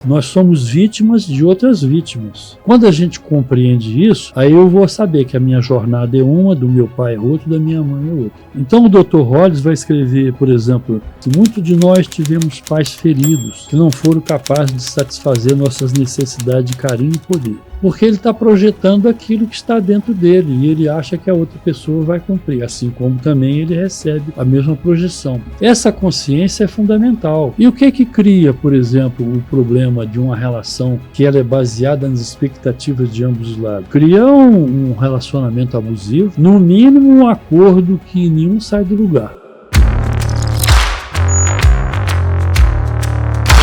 Nós somos vítimas de outras vítimas. Quando a gente compreende isso, aí eu vou saber que a minha jornada é uma, do meu pai é outra, da minha mãe é outra. Então o Dr. Hollis vai escrever, por exemplo, que muitos de nós tivemos pais feridos, que não foram capazes de satisfazer nossas necessidades de carinho e poder. Porque ele está projetando aquilo que está dentro dele e ele acha que a outra pessoa vai cumprir, assim como também ele recebe a mesma projeção. Essa consciência é fundamental. E o que cria, por exemplo, o problema de uma relação que ela é baseada nas expectativas de ambos os lados? Cria um relacionamento abusivo, no mínimo um acordo que nenhum sai do lugar.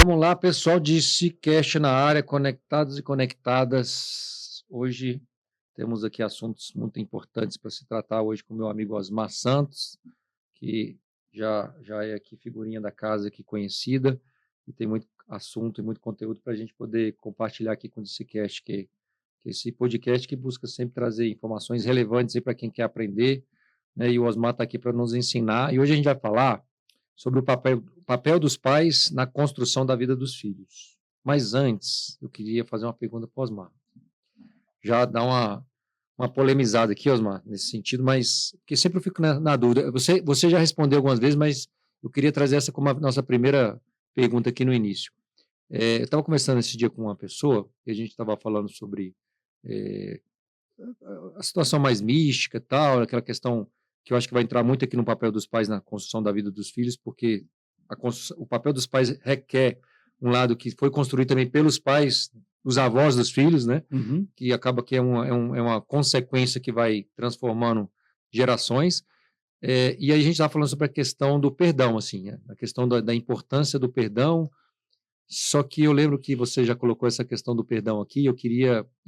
Vamos lá, pessoal de SciCast na área, conectados e conectadas. Hoje temos aqui assuntos muito importantes para se tratar hoje com meu amigo Osmar Santos, que já é aqui figurinha da casa aqui conhecida, e tem muito assunto e muito conteúdo para a gente poder compartilhar aqui com o SciCast, que é esse podcast que busca sempre trazer informações relevantes para quem quer aprender, né? E o Osmar está aqui para nos ensinar. E hoje a gente vai falar sobre o papel dos pais na construção da vida dos filhos. Mas antes, eu queria fazer uma pergunta para o Osmar. Já dá uma polemizada aqui, Osmar, nesse sentido, mas que sempre eu fico na dúvida. Você já respondeu algumas vezes, mas eu queria trazer essa como a nossa primeira pergunta aqui no início. Eu estava conversando esse dia com uma pessoa, e a gente estava falando sobre a situação mais mística, tal, aquela questão que eu acho que vai entrar muito aqui no papel dos pais na construção da vida dos filhos, porque o papel dos pais requer um lado que foi construído também pelos pais, os avós dos filhos, né? Uhum. Que acaba que é uma consequência que vai transformando gerações. E aí a gente estava falando sobre a questão do perdão, assim, né? A questão da importância do perdão. Só que eu lembro que você já colocou essa questão do perdão aqui. Eu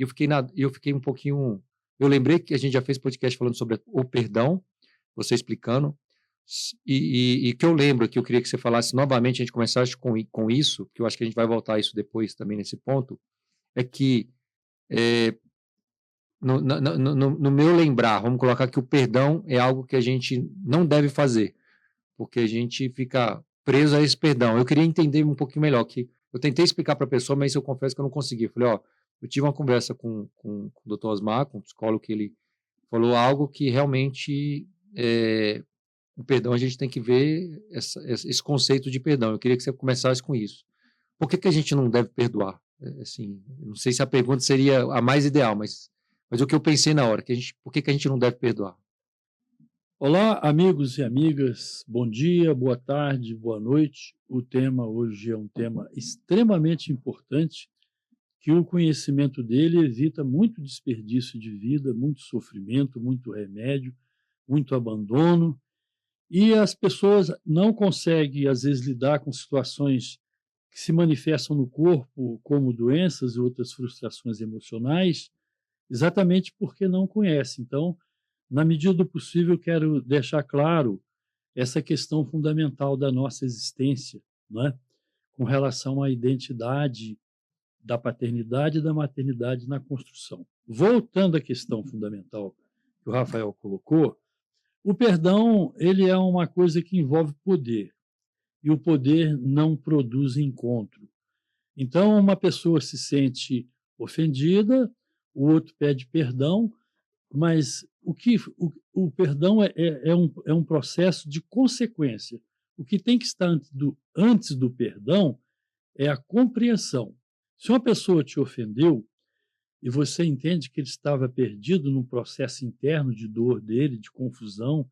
fiquei um pouquinho. Eu lembrei que a gente já fez podcast falando sobre o perdão, você explicando, e que eu lembro que eu queria que você falasse novamente, a gente começasse com isso, que eu acho que a gente vai voltar a isso depois também nesse ponto, é que no meu lembrar, vamos colocar que o perdão é algo que a gente não deve fazer, porque a gente fica preso a esse perdão. Eu queria entender um pouquinho melhor, que eu tentei explicar para a pessoa, mas eu confesso que eu não consegui. Eu falei, eu tive uma conversa com o Dr. Osmar, com o psicólogo, que ele falou algo que realmente o perdão, a gente tem que ver esse conceito de perdão. Eu queria que você começasse com isso. Por que a gente não deve perdoar? Assim, não sei se a pergunta seria a mais ideal, mas o que eu pensei na hora, por que a gente não deve perdoar? Olá, amigos e amigas, bom dia, boa tarde, boa noite. O tema hoje é um tema extremamente importante, que o conhecimento dele evita muito desperdício de vida, muito sofrimento, muito remédio, muito abandono, e as pessoas não conseguem, às vezes, lidar com situações que se manifestam no corpo, como doenças e outras frustrações emocionais, exatamente porque não conhecem. Então, na medida do possível, eu quero deixar claro essa questão fundamental da nossa existência, não é? Com relação à identidade da paternidade e da maternidade na construção. Voltando à questão fundamental que o Rafael colocou, o perdão ele é uma coisa que envolve poder, e o poder não produz encontro. Então, uma pessoa se sente ofendida, o outro pede perdão, mas o perdão é um processo de consequência. O que tem que estar antes do perdão é a compreensão. Se uma pessoa te ofendeu e você entende que ele estava perdido num processo interno de dor dele, de confusão,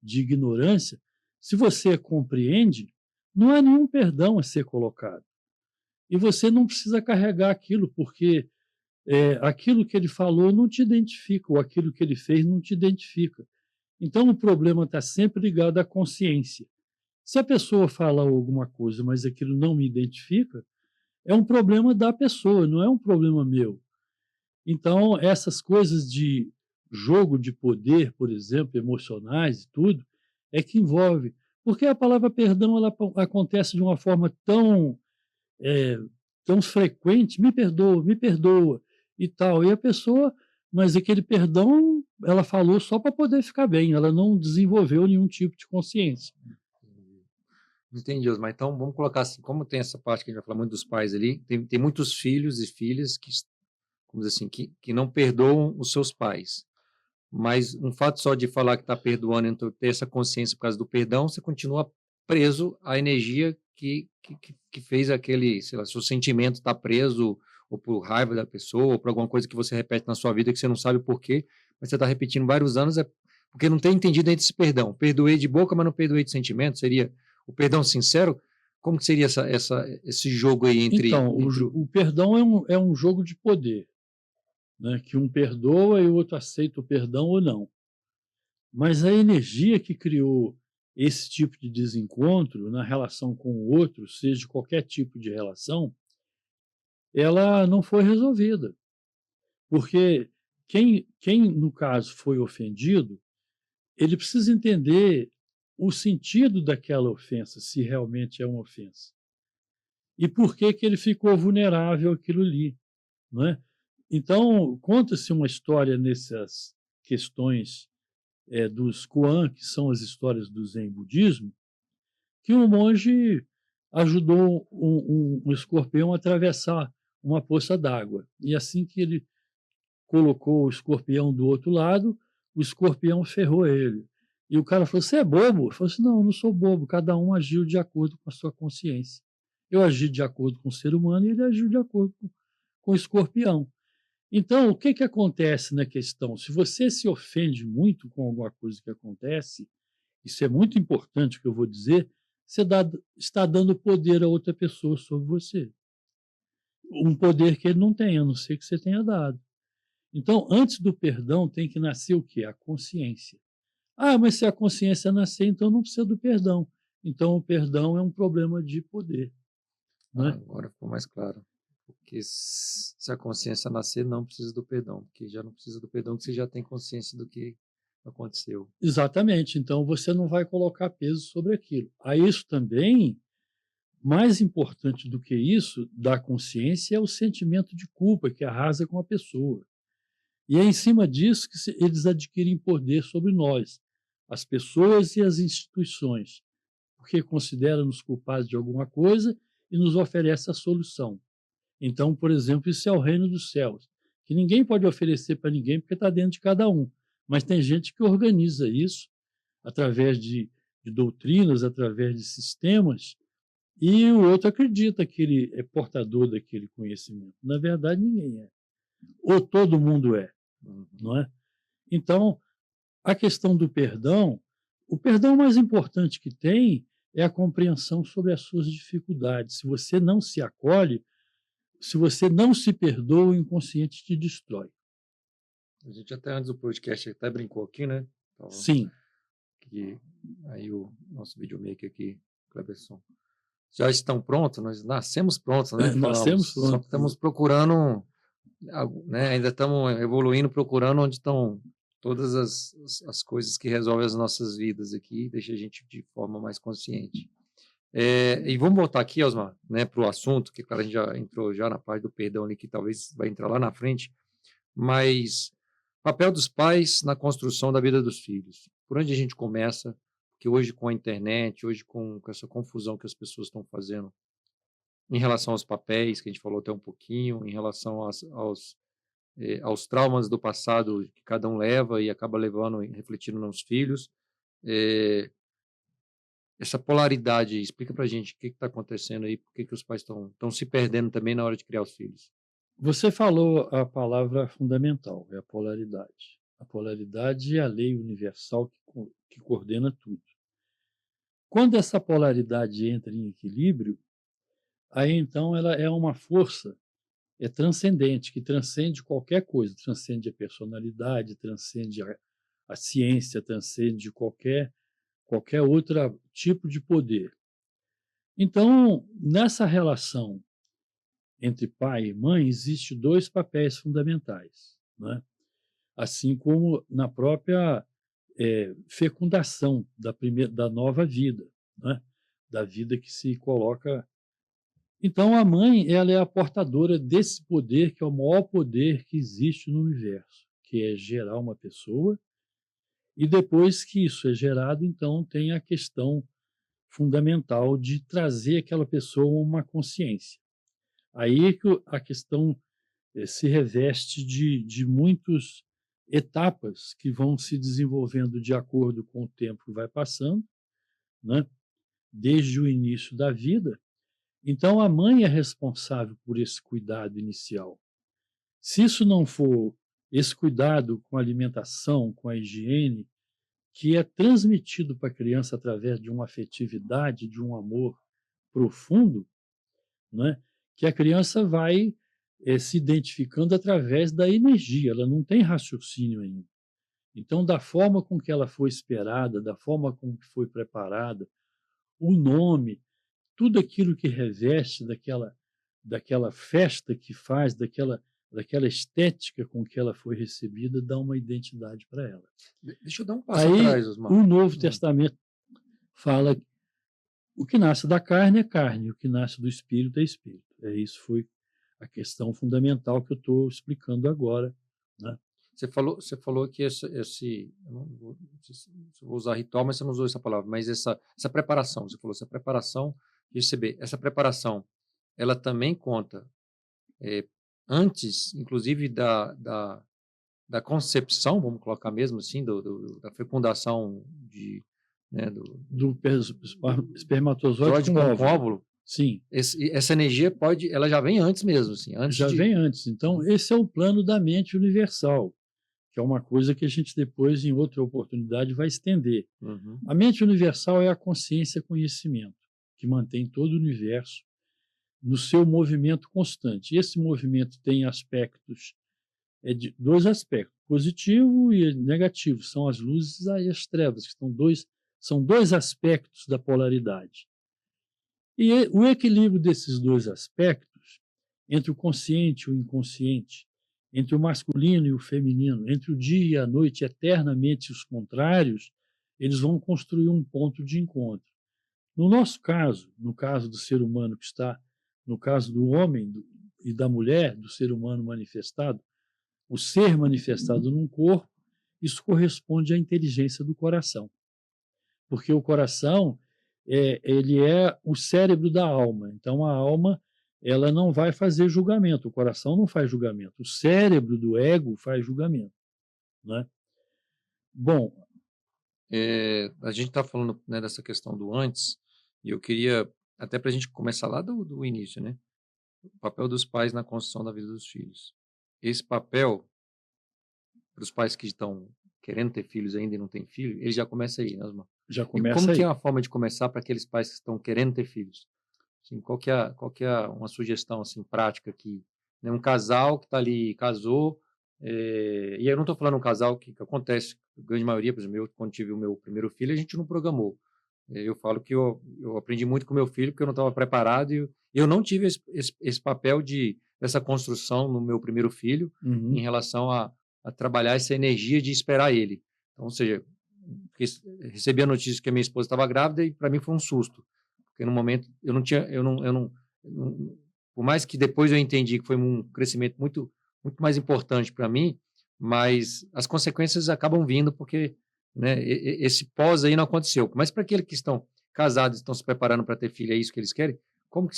de ignorância, se você compreende, não há nenhum perdão a ser colocado. E você não precisa carregar aquilo, porque aquilo que ele falou não te identifica, ou aquilo que ele fez não te identifica. Então, o problema está sempre ligado à consciência. Se a pessoa fala alguma coisa, mas aquilo não me identifica, é um problema da pessoa, não é um problema meu. Então, essas coisas de jogo de poder, por exemplo, emocionais e tudo, é que envolve. Porque a palavra perdão ela acontece de uma forma é, tão frequente, me perdoa e tal. E a pessoa, mas aquele perdão, ela falou só para poder ficar bem, ela não desenvolveu nenhum tipo de consciência. Entendi, Osmar. Então, vamos colocar assim, como tem essa parte que a gente vai falar muito dos pais ali, tem muitos filhos e filhas que, vamos dizer assim, que não perdoam os seus pais. Mas um fato só de falar que está perdoando, então ter essa consciência por causa do perdão, você continua preso à energia que fez aquele, sei lá, seu sentimento está preso, ou por raiva da pessoa, ou por alguma coisa que você repete na sua vida que você não sabe por quê, mas você está repetindo vários anos, é porque não tem entendido ainda esse perdão. Perdoei de boca, mas não perdoei de sentimento, seria o perdão sincero? Como que seria esse jogo aí Então, entre o perdão é um jogo de poder, né? Que um perdoa e o outro aceita o perdão ou não. Mas a energia que criou esse tipo de desencontro na relação com o outro, seja qualquer tipo de relação, ela não foi resolvida. Porque quem no caso foi ofendido, ele precisa entender o sentido daquela ofensa, se realmente é uma ofensa. E por que que ele ficou vulnerável àquilo ali, não é? Então, conta-se uma história nessas questões dos koan, que são as histórias do Zen budismo, que um monge ajudou um escorpião a atravessar uma poça d'água. E assim que ele colocou o escorpião do outro lado, o escorpião ferrou ele. E o cara falou: "Você é bobo?" Ele falou assim: "Não, eu não sou bobo, cada um agiu de acordo com a sua consciência. Eu agi de acordo com o ser humano e ele agiu de acordo com o escorpião." Então, o que que acontece na questão? Se você se ofende muito com alguma coisa que acontece, isso é muito importante o que eu vou dizer, você está dando poder a outra pessoa sobre você. Um poder que ele não tem, a não ser que você tenha dado. Então, antes do perdão, tem que nascer o quê? A consciência. Ah, mas se a consciência nascer, então não precisa do perdão. Então, o perdão é um problema de poder, não Ah, é? agora ficou mais claro. Porque se a consciência nascer, não precisa do perdão, porque já não precisa do perdão, que você já tem consciência do que aconteceu. Exatamente. Então, você não vai colocar peso sobre aquilo. A isso também, mais importante do que isso, da consciência, é o sentimento de culpa que arrasa com a pessoa. E é em cima disso que eles adquirem poder sobre nós, as pessoas e as instituições, porque considera-nos culpados de alguma coisa e nos oferece a solução. Então, por exemplo, isso é o reino dos céus, que ninguém pode oferecer para ninguém porque está dentro de cada um. Mas tem gente que organiza isso através de doutrinas, através de sistemas, e o outro acredita que ele é portador daquele conhecimento. Na verdade, ninguém é. Ou todo mundo é, Uhum. não é? Então, a questão do perdão, o perdão mais importante que tem é a compreensão sobre as suas dificuldades. Se você não se acolhe, se você não se perdoa, o inconsciente te destrói. A gente até antes do podcast até brincou aqui, né? Tava Sim, que aí o nosso videomaker aqui, Cleberson, já estão prontos, nós nascemos prontos, né? nascemos Falamos, só que prontos. estamos procurando, né? Ainda estamos evoluindo, procurando onde estão todas as coisas que resolvem as nossas vidas aqui, deixa a gente de forma mais consciente. E vamos voltar aqui, Osmar, né, para o assunto, que cara, a gente já entrou já na parte do perdão ali, que talvez vai entrar lá na frente, mas papel dos pais na construção da vida dos filhos. Por onde a gente começa? Porque hoje com a internet, hoje com essa confusão que as pessoas estão fazendo em relação aos papéis, que a gente falou até um pouquinho, em relação aos traumas do passado que cada um leva e acaba levando e refletindo nos filhos. É, essa polaridade, explica pra gente o que está acontecendo aí, por que que os pais estão se perdendo também na hora de criar os filhos. Você falou a palavra fundamental, é a polaridade. A polaridade é a lei universal que coordena tudo. Quando essa polaridade entra em equilíbrio, aí então ela é uma força transcendente, que transcende qualquer coisa, transcende a personalidade, transcende a ciência, transcende qualquer outro tipo de poder. Então, nessa relação entre pai e mãe, existe dois papéis fundamentais, né? Assim como na própria fecundação da nova vida, né? Da vida que se coloca. Então, a mãe, ela é a portadora desse poder, que é o maior poder que existe no universo, que é gerar uma pessoa, e depois que isso é gerado, então tem a questão fundamental de trazer aquela pessoa a uma consciência. Aí é que a questão se reveste de muitas etapas que vão se desenvolvendo de acordo com o tempo que vai passando, né? Desde o início da vida. Então, a mãe é responsável por esse cuidado inicial. Se isso não for esse cuidado com a alimentação, com a higiene, que é transmitido para a criança através de uma afetividade, de um amor profundo, né? Que a criança vai se identificando através da energia, ela não tem raciocínio ainda. Então, da forma com que ela foi esperada, da forma com que foi preparada, o nome, tudo aquilo que reveste daquela festa que faz, daquela estética com que ela foi recebida, dá uma identidade para ela. Deixa eu dar um passo Aí, atrás, Osmar. o Novo Testamento fala que o que nasce da carne é carne, o que nasce do espírito é espírito. Isso foi a questão fundamental que eu estou explicando agora, né? Você falou que eu não sei se eu vou usar ritual, mas você não usou essa palavra, mas essa preparação, você falou essa preparação de receber. Essa preparação, ela também conta antes, inclusive, da concepção, vamos colocar mesmo assim, da fecundação né, do espermatozoide com óvulo. Sim. Essa energia ela já vem antes mesmo, assim. Vem antes. Então, esse é o plano da mente universal, que é uma coisa que a gente depois, em outra oportunidade, vai estender. Uhum. A mente universal é a consciência-conhecimento, que mantém todo o universo no seu movimento constante. E esse movimento tem aspectos, de dois aspectos, positivo e negativo, são as luzes e as trevas, que são dois aspectos da polaridade. E o equilíbrio desses dois aspectos, entre o consciente e o inconsciente, entre o masculino e o feminino, entre o dia e a noite, eternamente os contrários, eles vão construir um ponto de encontro. No nosso caso, no caso do ser humano que está, no caso do homem e da mulher, do ser humano manifestado, o ser manifestado num corpo, isso corresponde à inteligência do coração. Porque o coração, ele é o cérebro da alma. Então, a alma, ela não vai fazer julgamento, o coração não faz julgamento, o cérebro do ego faz julgamento, né? Bom, a gente está falando, né, dessa questão do antes, e eu queria, até para a gente começar lá do início, né? O papel dos pais na construção da vida dos filhos. Esse papel, para os pais que estão querendo ter filhos ainda e não têm filho, ele já começa aí, né, Osmar? Já começa e como aí. que é uma forma de começar para aqueles pais que estão querendo ter filhos? Assim, qual que é uma sugestão assim, prática aqui? Né, um casal que está ali, casou, e eu não estou falando um casal que acontece, a grande maioria, por exemplo, quando tive o meu primeiro filho, a gente não programou. Eu falo que eu aprendi muito com meu filho, porque eu não estava preparado, e eu não tive esse papel dessa construção no meu primeiro filho, em relação a trabalhar essa energia de esperar ele. Então, ou seja, recebi a notícia que a minha esposa estava grávida e para mim foi um susto, porque no momento eu não, por mais que depois eu entendi que foi um crescimento muito mais importante para mim, mas as consequências acabam vindo porque, né, esse pós aí não aconteceu. Mas para aqueles que estão casados, estão se preparando para ter filho, é isso que eles querem? Como que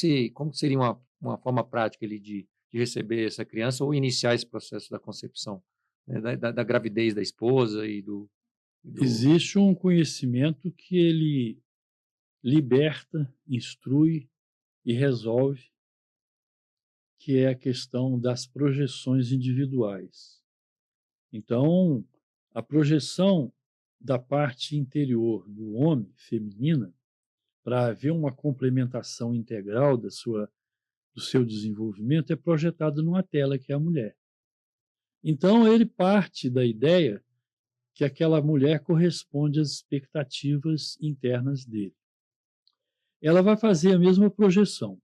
seria uma forma prática ali de receber essa criança ou iniciar esse processo da concepção, né, da gravidez da esposa e do... Existe um conhecimento que ele liberta, instrui e resolve, que é a questão das projeções individuais. Então, a projeção da parte interior do homem, feminina, para haver uma complementação integral do seu desenvolvimento, é projetada numa tela, que é a mulher. Então, ele parte da ideia que aquela mulher corresponde às expectativas internas dele. Ela vai fazer a mesma projeção.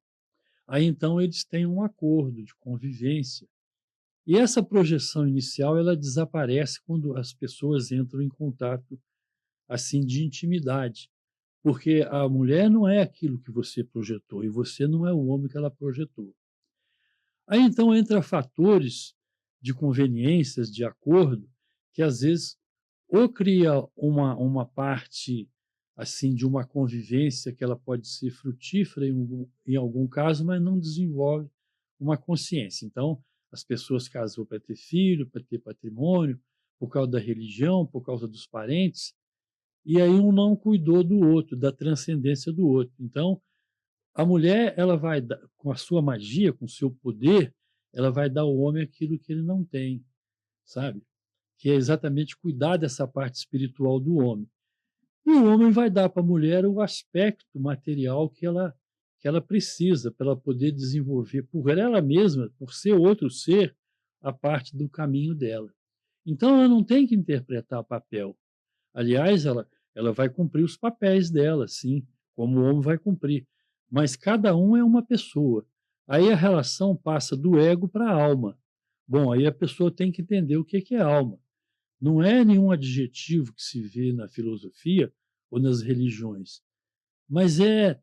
Aí, então, eles têm um acordo de convivência. E essa projeção inicial, ela desaparece quando as pessoas entram em contato, assim, de intimidade. Porque a mulher não é aquilo que você projetou e você não é o homem que ela projetou. Aí, então, entra fatores de conveniências, de acordo, que às vezes ou cria uma parte assim, de uma convivência que ela pode ser frutífera em algum caso, mas não desenvolve uma consciência. Então, as pessoas casam para ter filho, para ter patrimônio, por causa da religião, por causa dos parentes, e aí um não cuidou do outro, da transcendência do outro. Então, a mulher, ela vai dar, com a sua magia, com o seu poder, ela vai dar ao homem aquilo que ele não tem, sabe? Que é exatamente cuidar dessa parte espiritual do homem. E o homem vai dar para a mulher o aspecto material que ela precisa para ela poder desenvolver por ela mesma, por ser outro ser, a parte do caminho dela. Então, ela não tem que interpretar papel. Aliás, ela vai cumprir os papéis dela, sim, como o homem vai cumprir. Mas cada um é uma pessoa. Aí a relação passa do ego para a alma. Bom, aí a pessoa tem que entender o que é alma. Não é nenhum adjetivo que se vê na filosofia ou nas religiões, mas é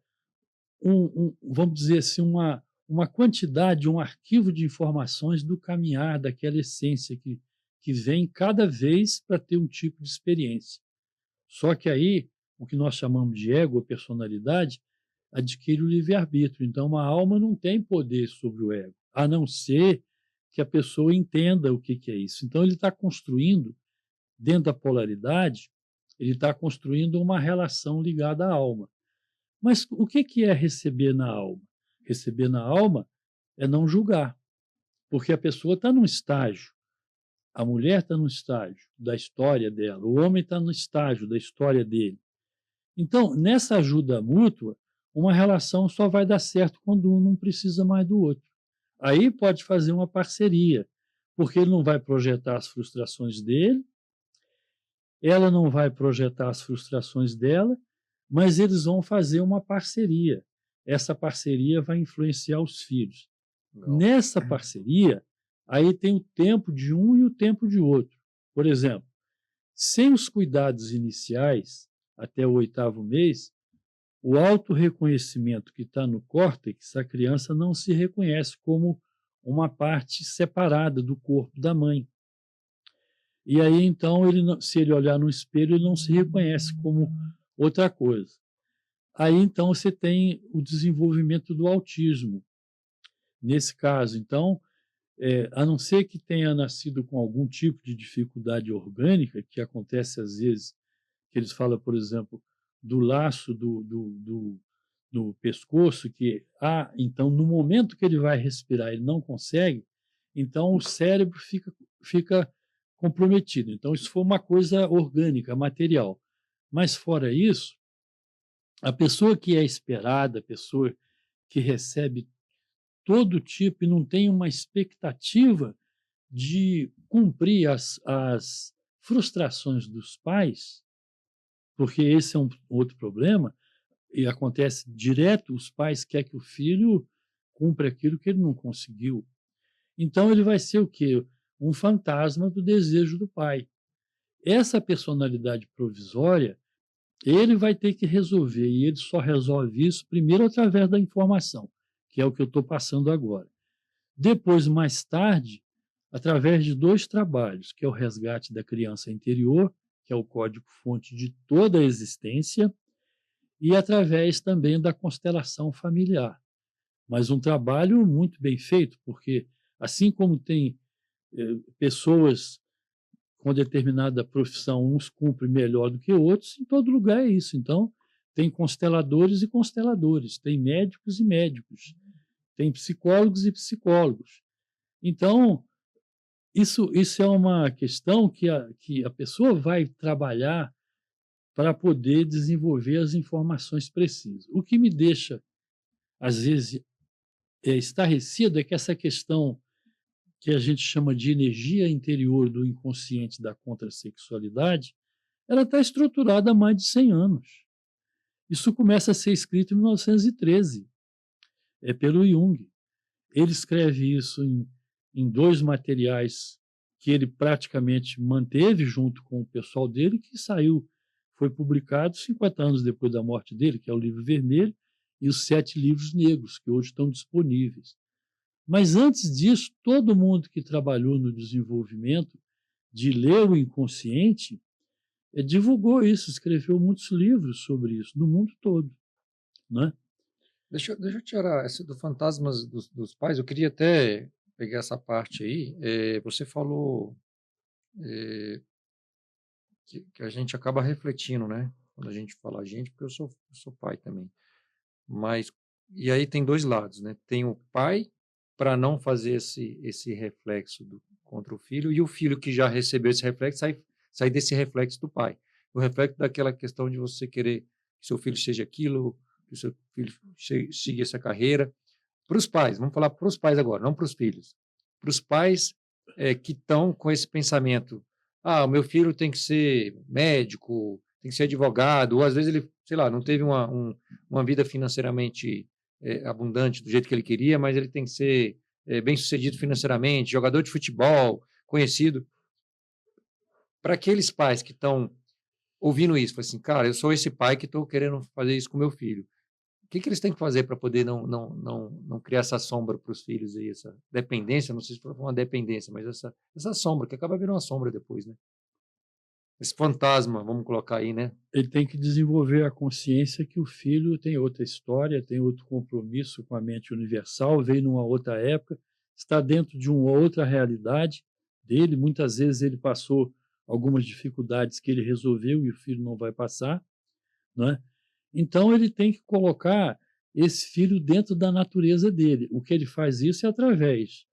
vamos dizer assim, uma quantidade, um arquivo de informações do caminhar daquela essência que vem cada vez para ter um tipo de experiência. Só que aí, o que nós chamamos de ego, ou personalidade, adquire o livre-arbítrio. Então, uma alma não tem poder sobre o ego, a não ser que a pessoa entenda o que é isso. Então, ele está construindo, dentro da polaridade, ele está construindo uma relação ligada à alma. Mas o que é receber na alma? Receber na alma é não julgar, porque a pessoa está num estágio, a mulher está no estágio da história dela, o homem está no estágio da história dele. Então, nessa ajuda mútua, uma relação só vai dar certo quando um não precisa mais do outro. Aí pode fazer uma parceria, porque ele não vai projetar as frustrações dele, ela não vai projetar as frustrações dela, mas eles vão fazer uma parceria. Essa parceria vai influenciar os filhos. Não. Nessa parceria, aí tem o tempo de um e o tempo de outro. Por exemplo, sem os cuidados iniciais, até o 8º mês, o autorreconhecimento que está no córtex, a criança não se reconhece como uma parte separada do corpo da mãe. E aí, então, se ele olhar no espelho, ele não se reconhece como outra coisa. Aí, então, você tem o desenvolvimento do autismo. Nesse caso, então, a não ser que tenha nascido com algum tipo de dificuldade orgânica, que acontece às vezes, que eles falam, por exemplo, do laço do pescoço, que, então, no momento que ele vai respirar, ele não consegue, então o cérebro fica comprometido. Então, isso foi uma coisa orgânica, material. Mas, fora isso, a pessoa que é esperada, a pessoa que recebe todo tipo e não tem uma expectativa de cumprir as frustrações dos pais, porque esse é um outro problema, e acontece direto, os pais querem que o filho cumpra aquilo que ele não conseguiu. Então ele vai ser o quê? Um fantasma do desejo do pai. Essa personalidade provisória, ele vai ter que resolver, e ele só resolve isso primeiro através da informação, que é o que eu estou passando agora. Depois, mais tarde, através de 2 trabalhos, que é o resgate da criança interior, que é o código-fonte de toda a existência, e através também da constelação familiar. Mas um trabalho muito bem feito, porque assim como tem pessoas com determinada profissão, uns cumprem melhor do que outros, em todo lugar é isso. Então, tem consteladores e consteladores, tem médicos e médicos, tem psicólogos e psicólogos. Então, isso é uma questão que a pessoa vai trabalhar para poder desenvolver as informações precisas. O que me deixa, às vezes, estarrecido é que essa questão que a gente chama de energia interior do inconsciente da contrassexualidade, ela está estruturada há mais de 100 anos. Isso começa a ser escrito em 1913, pelo Jung. Ele escreve isso em 2 materiais que ele praticamente manteve junto com o pessoal dele, que foi publicado 50 anos depois da morte dele, que é o Livro Vermelho, e os 7 livros negros, que hoje estão disponíveis. Mas antes disso, todo mundo que trabalhou no desenvolvimento de ler o inconsciente, divulgou isso, escreveu muitos livros sobre isso, no mundo todo, né? Deixa eu tirar essa do fantasmas dos pais. Eu queria até pegar essa parte aí. Você falou que a gente acaba refletindo, né? Quando a gente fala a gente, porque eu sou pai também. Mas, e aí tem dois lados, né? Tem o pai para não fazer esse reflexo contra o filho, e o filho que já recebeu esse reflexo sai desse reflexo do pai. O reflexo daquela questão de você querer que seu filho seja aquilo, que o seu filho siga essa carreira. Para os pais, vamos falar para os pais agora, não para os filhos. Para os pais que estão com esse pensamento: o meu filho tem que ser médico, tem que ser advogado, ou às vezes ele, sei lá, não teve uma vida financeiramente abundante do jeito que ele queria, mas ele tem que ser bem-sucedido financeiramente, jogador de futebol, conhecido. Para aqueles pais que estão ouvindo isso, falam assim: cara, eu sou esse pai que estou querendo fazer isso com meu filho. O que eles têm que fazer para poder não criar essa sombra para os filhos aí, essa dependência? Não sei se foi uma dependência, mas essa sombra, que acaba virando uma sombra depois, né? Esse fantasma, vamos colocar aí, né? Ele tem que desenvolver a consciência que o filho tem outra história, tem outro compromisso com a mente universal, veio numa outra época, está dentro de uma outra realidade dele. Muitas vezes ele passou algumas dificuldades que ele resolveu e o filho não vai passar, né? Então ele tem que colocar esse filho dentro da natureza dele. O que ele faz isso é através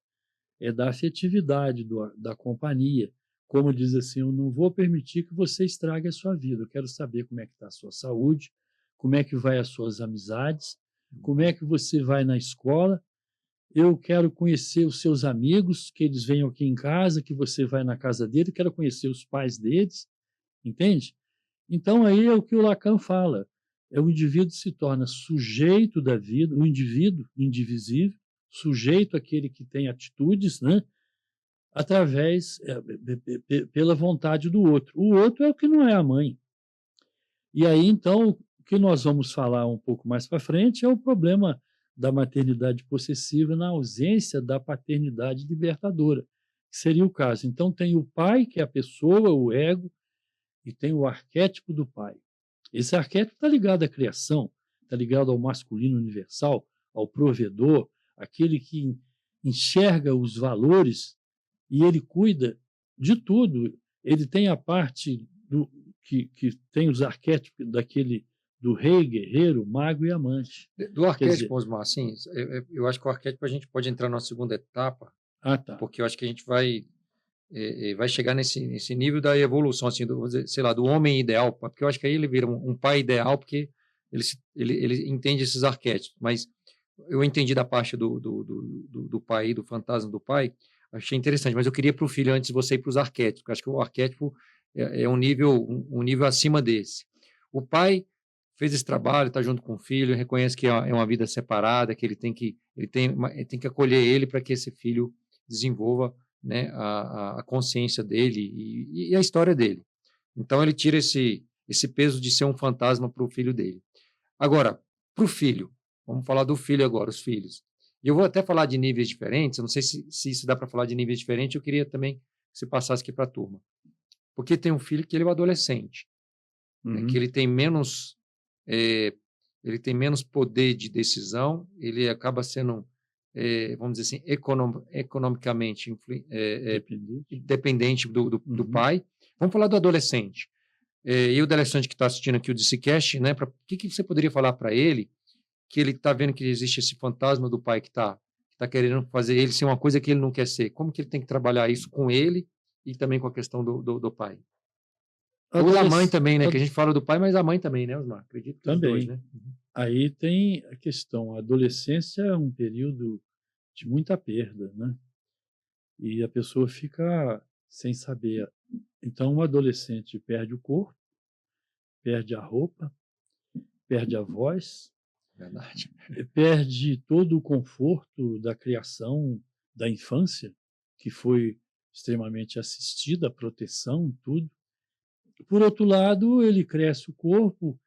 da afetividade, da companhia. Como diz assim, eu não vou permitir que você estrague a sua vida, eu quero saber como é que está a sua saúde, como é que vai as suas amizades, como é que você vai na escola, eu quero conhecer os seus amigos, que eles venham aqui em casa, que você vai na casa dele, quero conhecer os pais deles, entende? Então aí é o que o Lacan fala, o indivíduo se torna sujeito da vida, o indivíduo indivisível, sujeito àquele que tem atitudes, né? Através, pela vontade do outro. O outro é o que não é a mãe. E aí, então, o que nós vamos falar um pouco mais para frente é o problema da maternidade possessiva na ausência da paternidade libertadora, que seria o caso. Então, tem o pai, que é a pessoa, o ego, e tem o arquétipo do pai. Esse arquétipo está ligado à criação, está ligado ao masculino universal, ao provedor, aquele que enxerga os valores e ele cuida de tudo. Ele tem a parte que tem os arquétipos do rei, guerreiro, mago e amante. Do arquétipo, Osmar, assim, eu acho que o arquétipo a gente pode entrar numa segunda etapa, Tá. porque eu acho que a gente vai chegar nesse nível da evolução, assim, sei lá, do homem ideal, porque eu acho que aí ele vira um pai ideal, porque ele entende esses arquétipos, mas eu entendi da parte do pai, do fantasma do pai, achei interessante, mas eu queria para o filho antes de você ir para os arquétipos, acho que o arquétipo é um nível acima desse. O pai fez esse trabalho, está junto com o filho, reconhece que é uma vida separada, que ele tem que acolher ele para que esse filho desenvolva, né, a consciência dele e a história dele. Então ele tira esse peso de ser um fantasma para o filho dele. Agora, para o filho, vamos falar do filho agora, os filhos. E eu vou até falar de níveis diferentes, eu não sei se isso dá para falar de níveis diferentes, eu queria também que você passasse aqui para a turma. Porque tem um filho que ele é um adolescente, né, que ele tem menos poder de decisão, ele acaba sendo, vamos dizer assim, economicamente dependente do pai. Vamos falar do adolescente. E o adolescente que está assistindo aqui o Discast, né, o que você poderia falar para ele, que ele está vendo que existe esse fantasma do pai que está querendo fazer ele ser uma coisa que ele não quer ser? Como que ele tem que trabalhar isso com ele e também com a questão do pai? Ou da mãe também, né? Que a gente fala do pai, mas a mãe também, né, Osmar? Acredito que também. os dois, né? Aí tem a questão, a adolescência é um período de muita perda, né? E a pessoa fica sem saber. Então, o adolescente perde o corpo, perde a roupa, perde a voz, Verdade. perde todo o conforto da criação da infância, que foi extremamente assistida, a proteção e tudo. Por outro lado, ele cresce o corpo,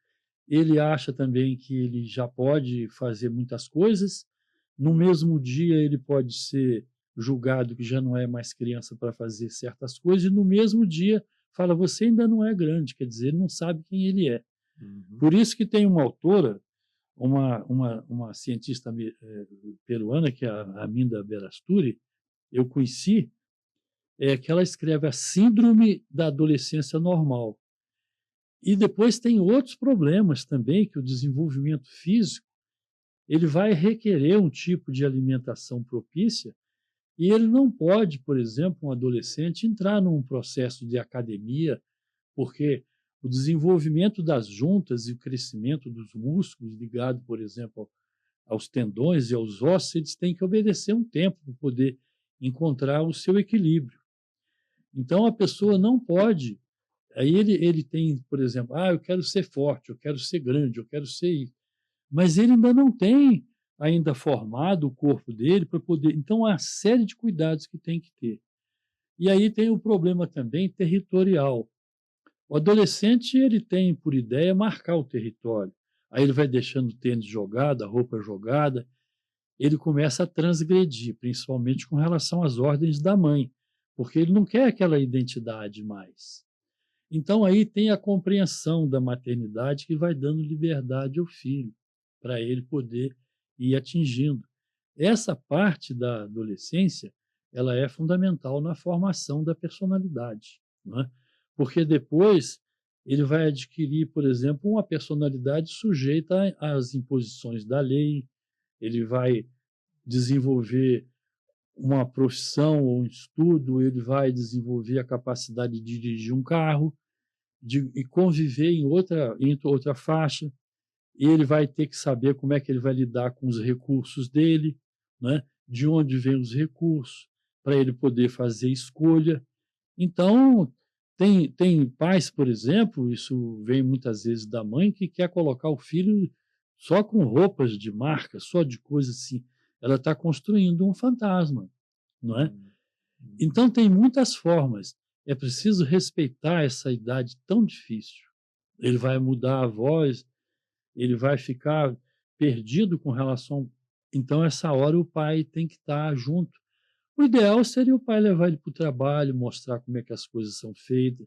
ele acha também que ele já pode fazer muitas coisas, no mesmo dia ele pode ser julgado que já não é mais criança para fazer certas coisas, e no mesmo dia fala, você ainda não é grande, quer dizer, ele não sabe quem ele é. Uhum. Por isso que tem uma autora, uma cientista peruana, que é a Aminda Berasturi, eu conheci, que ela escreve a síndrome da adolescência normal. E depois tem outros problemas também, que o desenvolvimento físico, ele vai requerer um tipo de alimentação propícia, e ele não pode, por exemplo, um adolescente entrar num processo de academia, porque o desenvolvimento das juntas e o crescimento dos músculos ligado, por exemplo, aos tendões e aos ossos, eles têm que obedecer um tempo para poder encontrar o seu equilíbrio. Então, a pessoa não pode. Aí ele tem, por exemplo, eu quero ser forte, eu quero ser grande, eu quero ser isso. Mas ele ainda não tem ainda formado o corpo dele para poder. Então, há uma série de cuidados que tem que ter. E aí tem o problema também territorial. O adolescente, ele tem por ideia marcar o território. Aí ele vai deixando o tênis jogado, a roupa jogada, ele começa a transgredir, principalmente com relação às ordens da mãe, porque ele não quer aquela identidade mais. Então aí tem a compreensão da maternidade que vai dando liberdade ao filho, para ele poder ir atingindo. Essa parte da adolescência, ela é fundamental na formação da personalidade, não é? Porque depois ele vai adquirir, por exemplo, uma personalidade sujeita às imposições da lei, ele vai desenvolver uma profissão ou um estudo, ele vai desenvolver a capacidade de dirigir um carro, e conviver em outra faixa, e ele vai ter que saber como é que ele vai lidar com os recursos dele, né? De onde vêm os recursos, para ele poder fazer escolha. Então, tem pais, por exemplo, isso vem muitas vezes da mãe, que quer colocar o filho só com roupas de marca, só de coisas assim. Ela está construindo um fantasma, não é? Então, tem muitas formas. É preciso respeitar essa idade tão difícil. Ele vai mudar a voz, ele vai ficar perdido com relação. Então, essa hora o pai tem que estar junto. O ideal seria o pai levar ele para o trabalho, mostrar como é que as coisas são feitas,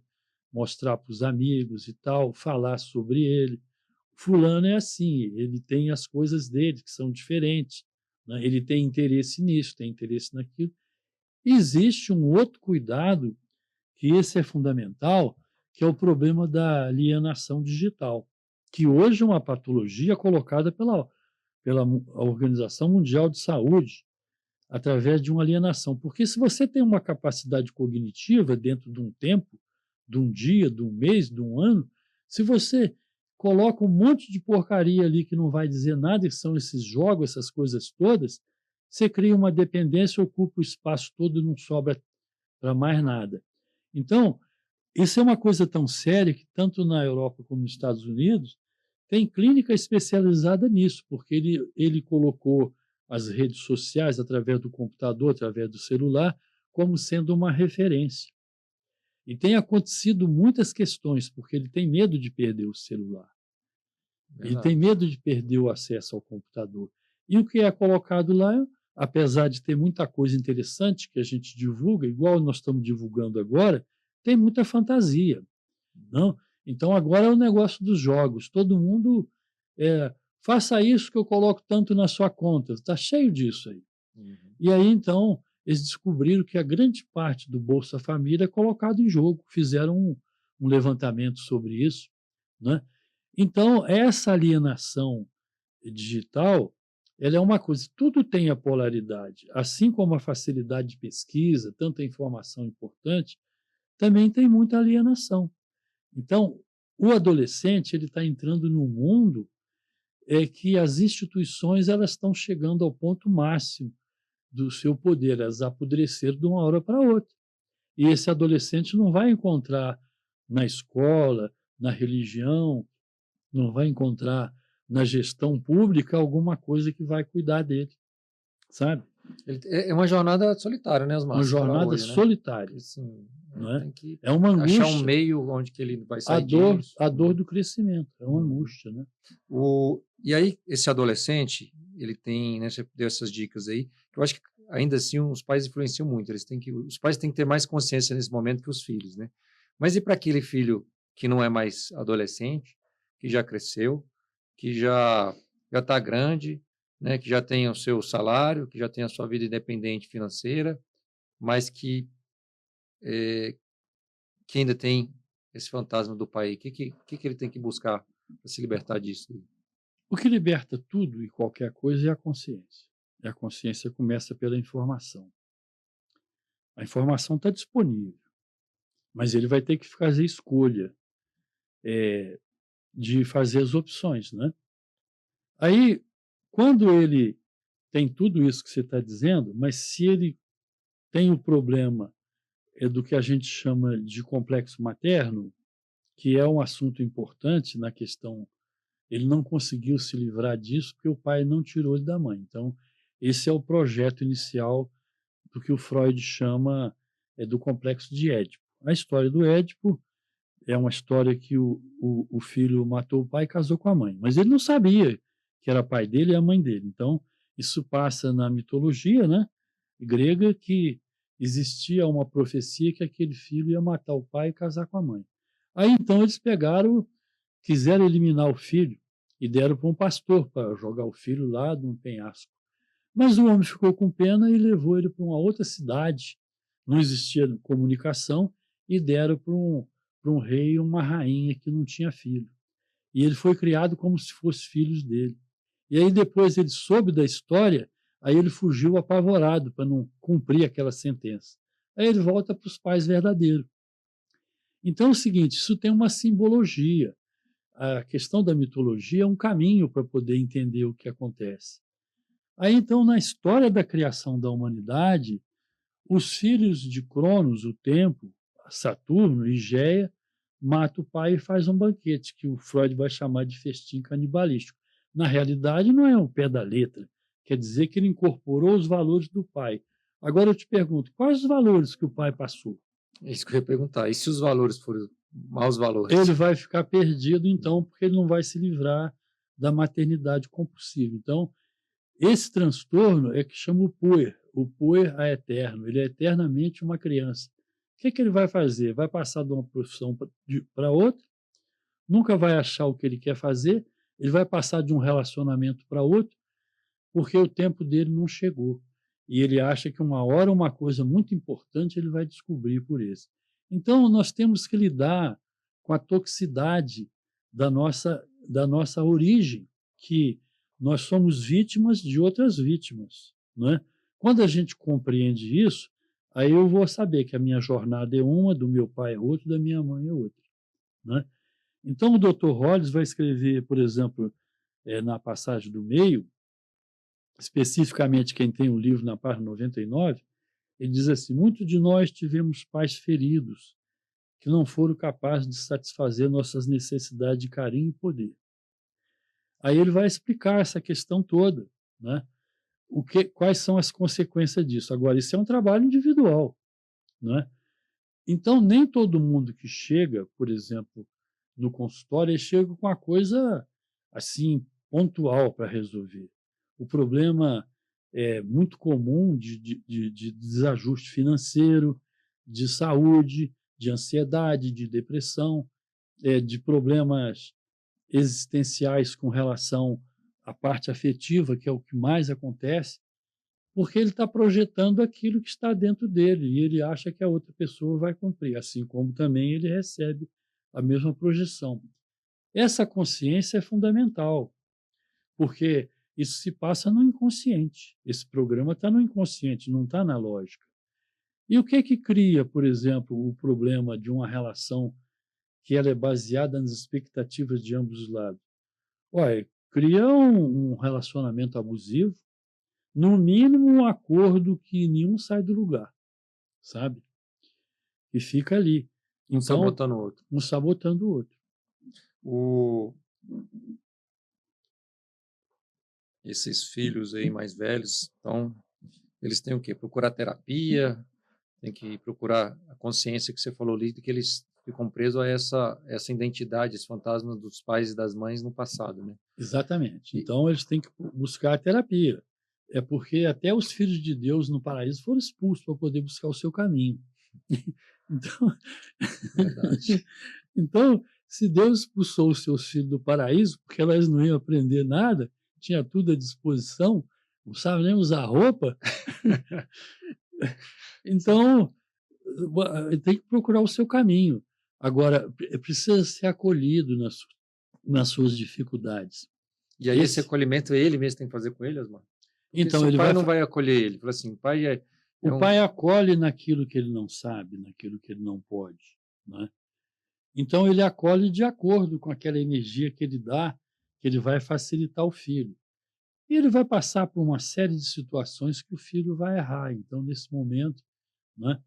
mostrar para os amigos e tal, falar sobre ele. Fulano é assim, ele tem as coisas dele que são diferentes, né? Ele tem interesse nisso, tem interesse naquilo. Existe um outro cuidado, que esse é fundamental, que é o problema da alienação digital, que hoje é uma patologia colocada pela Organização Mundial de Saúde, através de uma alienação. Porque se você tem uma capacidade cognitiva dentro de um tempo, de um dia, de um mês, de um ano, se você coloca um monte de porcaria ali que não vai dizer nada, que são esses jogos, essas coisas todas, você cria uma dependência, ocupa o espaço todo e não sobra para mais nada. Então, isso é uma coisa tão séria que, tanto na Europa como nos Estados Unidos, tem clínica especializada nisso, porque ele colocou as redes sociais, através do computador, através do celular, como sendo uma referência. E tem acontecido muitas questões, porque ele tem medo de perder o celular. Ele tem medo de perder o acesso ao computador. E o que é colocado lá, apesar de ter muita coisa interessante que a gente divulga, igual nós estamos divulgando agora, tem muita fantasia, não? Então, agora é o negócio dos jogos. Todo mundo faça isso que eu coloco tanto na sua conta. Está cheio disso aí. E aí, então, eles descobriram que a grande parte do Bolsa Família é colocado em jogo. Fizeram um levantamento sobre isso, né? Então, essa alienação digital, ela é uma coisa, tudo tem a polaridade. Assim como a facilidade de pesquisa, tanta informação importante, também tem muita alienação. Então, o adolescente ele está entrando num mundo que as instituições elas estão chegando ao ponto máximo do seu poder, elas apodreceram de uma hora para outra. E esse adolescente não vai encontrar na escola, na religião, não vai encontrar na gestão pública alguma coisa que vai cuidar dele, sabe? É uma jornada solitária, né, Osmar? Uma Você fala jornada hoje, né? solitária, Assim, não é? tem que É uma achar um angústia. meio onde que ele vai sair disso. A dor do crescimento, é uma angústia, né? E aí, esse adolescente, ele tem, né, você deu essas dicas aí, que eu acho que ainda assim os pais influenciam muito, os pais têm que ter mais consciência nesse momento que os filhos, né? Mas e para aquele filho que não é mais adolescente, que já cresceu, que já está grande, né, que já tem o seu salário, que já tem a sua vida independente financeira, mas eh, que ainda tem esse fantasma do pai? O que ele tem que buscar para se libertar disso? O que liberta tudo e qualquer coisa é a consciência. E a consciência começa pela informação. A informação está disponível, mas ele vai ter que fazer escolha, de fazer as opções, né? Aí, quando ele tem tudo isso que você está dizendo, mas se ele tem o problema do que a gente chama de complexo materno, que é um assunto importante na questão, ele não conseguiu se livrar disso porque o pai não tirou ele da mãe. Então, esse é o projeto inicial do que o Freud chama do complexo de Édipo. A história do Édipo é uma história que o filho matou o pai e casou com a mãe, mas ele não sabia que era pai dele e a mãe dele. Então, isso passa na mitologia, né, grega, que existia uma profecia que aquele filho ia matar o pai e casar com a mãe. Aí, então, eles pegaram, quiseram eliminar o filho e deram para um pastor para jogar o filho lá num penhasco. Mas o homem ficou com pena e levou ele para uma outra cidade. Não existia comunicação e deram para um rei e uma rainha que não tinha filho. E ele foi criado como se fossem filhos dele. E aí depois ele soube da história, aí ele fugiu apavorado para não cumprir aquela sentença. Aí ele volta para os pais verdadeiros. Então é o seguinte, isso tem uma simbologia. A questão da mitologia é um caminho para poder entender o que acontece. Aí então, na história da criação da humanidade, os filhos de Cronos, o tempo, Saturno e Geia, mata o pai e faz um banquete, que o Freud vai chamar de festim canibalístico. Na realidade, não é o pé da letra, quer dizer que ele incorporou os valores do pai. Agora eu te pergunto, quais os valores que o pai passou? É isso que eu ia perguntar. E se os valores forem maus valores? Ele vai ficar perdido, então, porque ele não vai se livrar da maternidade compulsiva. Então, esse transtorno é que chama o puer. O puer é eterno, ele é eternamente uma criança. O que ele vai fazer? Vai passar de uma profissão para outra, nunca vai achar o que ele quer fazer, ele vai passar de um relacionamento para outro, porque o tempo dele não chegou. E ele acha que uma hora uma coisa muito importante ele vai descobrir por isso. Então, nós temos que lidar com a toxicidade da nossa origem, que nós somos vítimas de outras vítimas, não é? Quando a gente compreende isso, aí eu vou saber que a minha jornada é uma, do meu pai é outra, da minha mãe é outra, né? Então, o Dr. Hollis vai escrever, por exemplo, na passagem do meio, especificamente quem tem o livro na página 99, ele diz assim: muitos de nós tivemos pais feridos, que não foram capazes de satisfazer nossas necessidades de carinho e poder. Aí ele vai explicar essa questão toda, né? Quais são as consequências disso. Agora, isso é um trabalho individual, né? Então, nem todo mundo que chega, por exemplo, no consultório, ele chega com uma coisa assim pontual para resolver. O problema é muito comum de desajuste financeiro, de saúde, de ansiedade, de depressão, de problemas existenciais com relação à parte afetiva, que é o que mais acontece, porque ele está projetando aquilo que está dentro dele e ele acha que a outra pessoa vai cumprir, assim como também ele recebe a mesma projeção. Essa consciência é fundamental, porque isso se passa no inconsciente. Esse programa está no inconsciente, não está na lógica. E o que cria, por exemplo, o problema de uma relação que ela é baseada nas expectativas de ambos os lados? Ué, cria um relacionamento abusivo, no mínimo um acordo que nenhum sai do lugar, sabe? E fica ali. Um Então, sabotando o outro. um sabotando o outro. Esses filhos aí mais velhos, então, eles têm o quê? Procurar terapia, tem que procurar a consciência que você falou ali, de que eles ficam presos a essa identidade, esse fantasma dos pais e das mães no passado, né? Exatamente. Então, eles têm que buscar a terapia. É porque até os filhos de Deus no paraíso foram expulsos para poder buscar o seu caminho. Então, Verdade. então, se Deus expulsou os seus filhos do paraíso, porque elas não iam aprender nada, tinha tudo à disposição, não sabem nem usar roupa, então tem que procurar o seu caminho. Agora, precisa ser acolhido nas suas dificuldades. E aí esse acolhimento ele mesmo tem que fazer com ele, Osmar? Porque se Então, o ele pai vai. não vai acolher ele, fala assim, o pai O pai acolhe naquilo que ele não sabe, naquilo que ele não pode, né? Então, ele acolhe de acordo com aquela energia que ele dá, que ele vai facilitar o filho. E ele vai passar por uma série de situações que o filho vai errar. Então, nesse momento, né,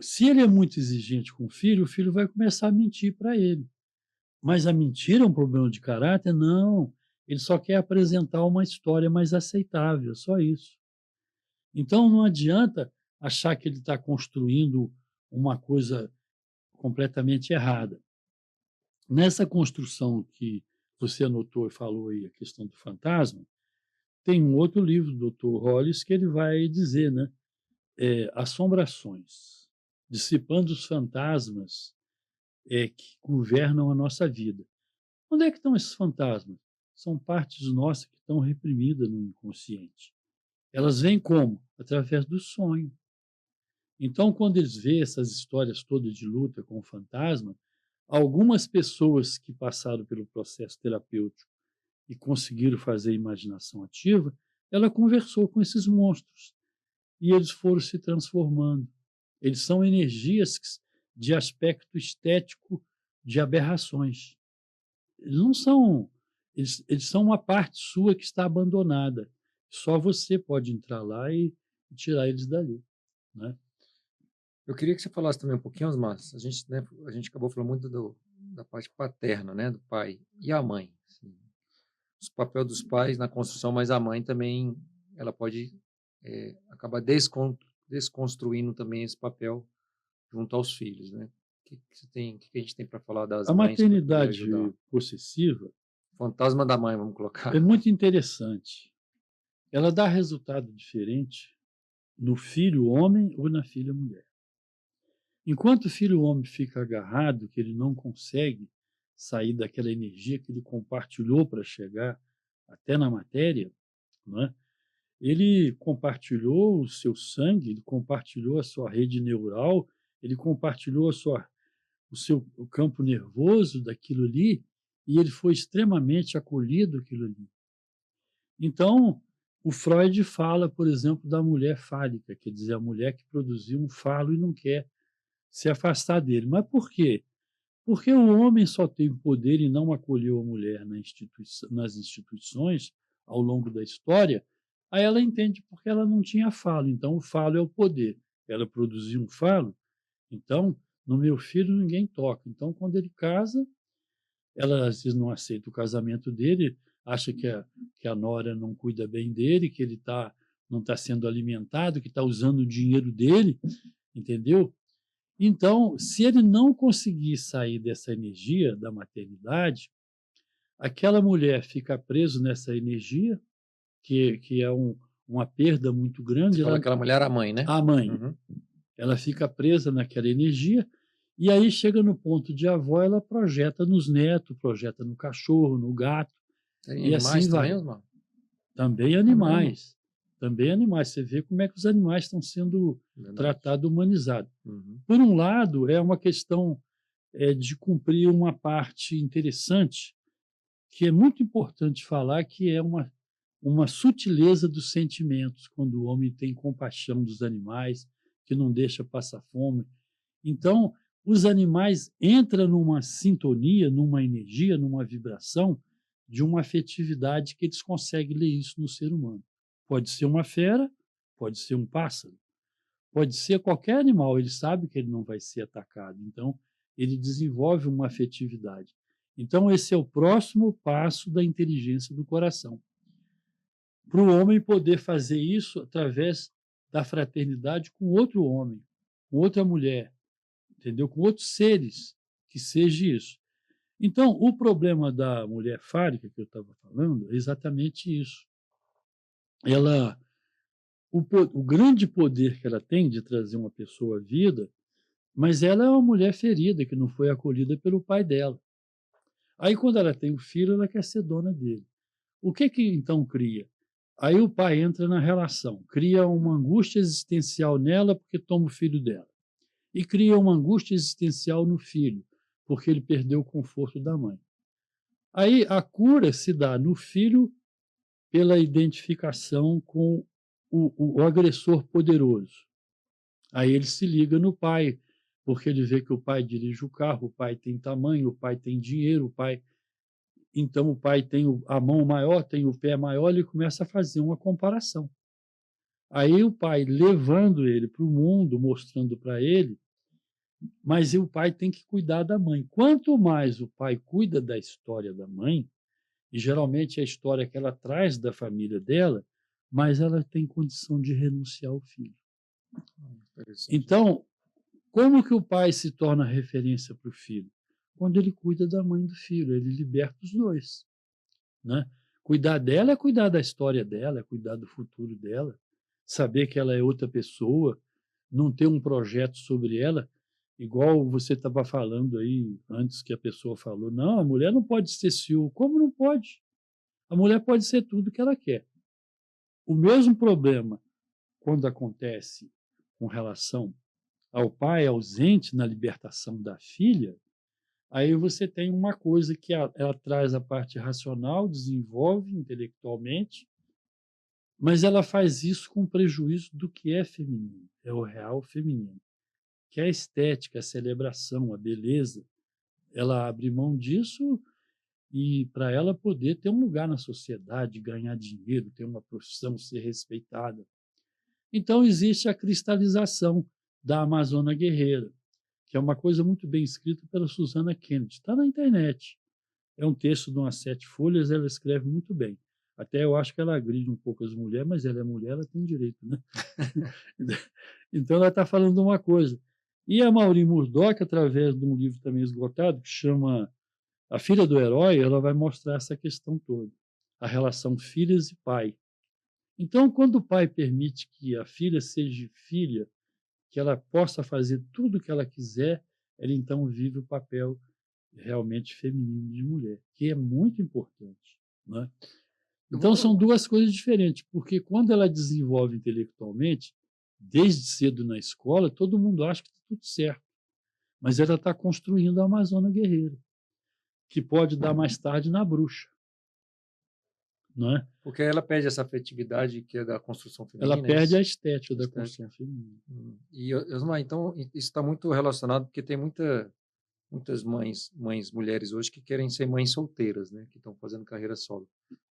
se ele é muito exigente com o filho vai começar a mentir para ele. Mas a mentira é um problema de caráter? Não. Ele só quer apresentar uma história mais aceitável, só isso. Então, não adianta achar que ele está construindo uma coisa completamente errada. Nessa construção que você anotou e falou aí, a questão do fantasma, tem um outro livro do Dr. Hollis que ele vai dizer, né? Assombrações, dissipando os fantasmas que governam a nossa vida. Onde é que estão esses fantasmas? São partes nossas que estão reprimidas no inconsciente. Elas vêm como? Através do sonho. Então, quando eles veem essas histórias todas de luta com o fantasma, algumas pessoas que passaram pelo processo terapêutico e conseguiram fazer a imaginação ativa, ela conversou com esses monstros e eles foram se transformando. Eles são energias de aspecto estético de aberrações. Eles não são, eles são uma parte sua que está abandonada. Só você pode entrar lá e tirar eles dali, né? Eu queria que você falasse também um pouquinho, Osmar, a gente acabou falando muito da parte paterna, né, do pai e a mãe. Assim, o papel dos pais na construção, mas a mãe também, ela pode acabar desconstruindo também esse papel junto aos filhos, né? O que a gente tem para falar das A mães para poder ajudar? maternidade possessiva Fantasma da mãe, vamos é colocar. muito interessante. Ela dá resultado diferente no filho homem ou na filha mulher. Enquanto o filho homem fica agarrado, que ele não consegue sair daquela energia que ele compartilhou para chegar até na matéria, né? Ele compartilhou o seu sangue, ele compartilhou a sua rede neural, ele compartilhou o campo nervoso daquilo ali, e ele foi extremamente acolhido aquilo ali. Então, o Freud fala, por exemplo, da mulher fálica, quer dizer, a mulher que produziu um falo e não quer se afastar dele. Mas por quê? Porque o homem só tem poder e não acolheu a mulher nas instituições ao longo da história, aí ela entende porque ela não tinha falo. Então, o falo é o poder. Ela produziu um falo, então, no meu filho ninguém toca. Então, quando ele casa, ela às vezes não aceita o casamento dele, acha que a nora não cuida bem dele, que ele não está sendo alimentado, que está usando o dinheiro dele, entendeu? Então, se ele não conseguir sair dessa energia da maternidade, aquela mulher fica presa nessa energia, que é uma perda muito grande. Você fala aquela mulher, a mãe, né? A mãe, Uhum. ela fica presa naquela energia, e aí chega no ponto de avó, ela projeta nos netos, projeta no cachorro, no gato, Tem e assim animais também, vai. Osmar? Também É mesmo? animais. Também animais. Você vê como é que os animais estão sendo Verdade. tratados, humanizados. Uhum. Por um lado, é uma questão de cumprir uma parte interessante, que é muito importante falar, que é uma sutileza dos sentimentos, quando o homem tem compaixão dos animais, que não deixa passar fome. Então, os animais entram numa sintonia, numa energia, numa vibração de uma afetividade que eles conseguem ler isso no ser humano. Pode ser uma fera, pode ser um pássaro, pode ser qualquer animal, ele sabe que ele não vai ser atacado, então ele desenvolve uma afetividade. Então, esse é o próximo passo da inteligência do coração. Para o homem poder fazer isso através da fraternidade com outro homem, com outra mulher, entendeu? Com outros seres, que seja isso. Então, o problema da mulher fálica que eu estava falando é exatamente isso. O grande poder que ela tem de trazer uma pessoa à vida mas ela é uma mulher ferida, que não foi acolhida pelo pai dela. Aí, quando ela tem o filho, ela quer ser dona dele. O que que então cria? Aí o pai entra na relação, cria uma angústia existencial nela porque toma o filho dela. E cria uma angústia existencial no filho, porque ele perdeu o conforto da mãe. Aí a cura se dá no filho pela identificação com o agressor poderoso. Aí ele se liga no pai, porque ele vê que o pai dirige o carro, o pai tem tamanho, o pai tem dinheiro, o pai. Então o pai tem a mão maior, tem o pé maior, ele começa a fazer uma comparação. Aí o pai levando ele para o mundo, mostrando para ele, mas o pai tem que cuidar da mãe. Quanto mais o pai cuida da história da mãe, e geralmente é a história que ela traz da família dela, mais ela tem condição de renunciar ao filho. Interessante. Então, como que o pai se torna referência para o filho? Quando ele cuida da mãe do filho, ele liberta os dois, né? Cuidar dela é cuidar da história dela, é cuidar do futuro dela, saber que ela é outra pessoa, não ter um projeto sobre ela, igual você estava falando aí antes que a pessoa falou, não, a mulher não pode ser CEO. Como não pode? A mulher pode ser tudo que ela quer. O mesmo problema quando acontece com relação ao pai ausente na libertação da filha, aí você tem uma coisa que ela traz a parte racional, desenvolve intelectualmente, mas ela faz isso com prejuízo do que é feminino, é o real feminino, que é a estética, a celebração, a beleza. Ela abre mão disso e para ela poder ter um lugar na sociedade, ganhar dinheiro, ter uma profissão, ser respeitada. Então existe a cristalização da Amazona Guerreira, que é uma coisa muito bem escrita pela Susana Kennedy. Está na internet. É um texto de umas 7 folhas, ela escreve muito bem. Até eu acho que ela agride um pouco as mulheres, mas ela é mulher, ela tem direito, né? Então ela está falando uma coisa. E a Maureen Murdock, através de um livro também esgotado, que chama A Filha do Herói, ela vai mostrar essa questão toda, a relação filhas e pai. Então, quando o pai permite que a filha seja filha, que ela possa fazer tudo o que ela quiser, ela então vive o papel realmente feminino de mulher, que é muito importante, né? Então são duas coisas diferentes, porque quando ela desenvolve intelectualmente, desde cedo na escola, todo mundo acha que está tudo certo, mas ela está construindo a Amazona Guerreira, que pode dar mais tarde na bruxa, não é? Porque ela perde essa afetividade que é da construção Ela feminina, é perde isso? a estética da Estética. construção feminina. E, Osmar, então, isso está muito relacionado, porque tem muitas mães, mulheres hoje que querem ser mães solteiras, né? Que estão fazendo carreira solo.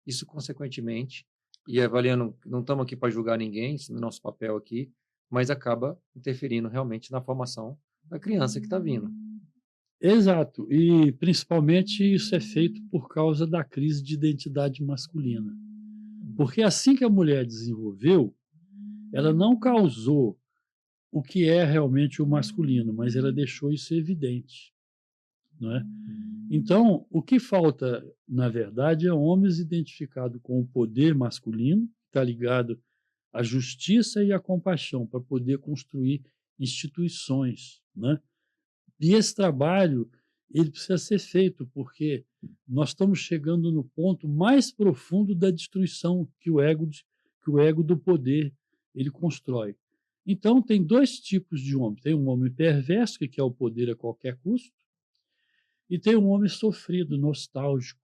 Isso, consequentemente, e avaliando, não estamos aqui para julgar ninguém, isso não é nosso papel aqui, mas acaba interferindo realmente na formação da criança que está vindo. Exato, e principalmente isso é feito por causa da crise de identidade masculina. Porque assim que a mulher desenvolveu, ela não causou o que é realmente o masculino, mas ela deixou isso evidente, não é? Então, o que falta, na verdade, é homens identificados com o poder masculino, que está ligado à justiça e à compaixão, para poder construir instituições, né? E esse trabalho ele precisa ser feito, porque nós estamos chegando no ponto mais profundo da destruição que o ego do poder ele constrói. Então, tem dois tipos de homem. Tem um homem perverso, que quer o poder a qualquer custo, e tem um homem sofrido, nostálgico,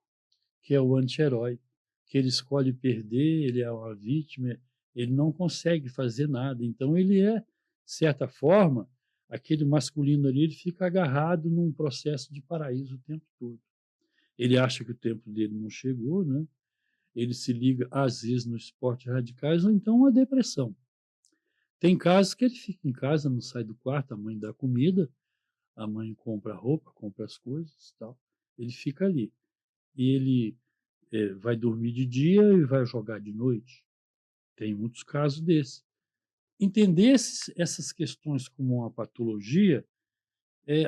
que é o anti-herói, que ele escolhe perder, ele é uma vítima, ele não consegue fazer nada. Então, ele é, de certa forma, aquele masculino ali, ele fica agarrado num processo de paraíso o tempo todo. Ele acha que o tempo dele não chegou, né? Ele se liga, às vezes, nos esportes radicais, ou então a depressão. Tem casos que ele fica em casa, não sai do quarto, a mãe dá comida, a mãe compra roupa, compra as coisas e tal. Ele fica ali. E ele vai dormir de dia e vai jogar de noite. Tem muitos casos desses. Entender essas questões como uma patologia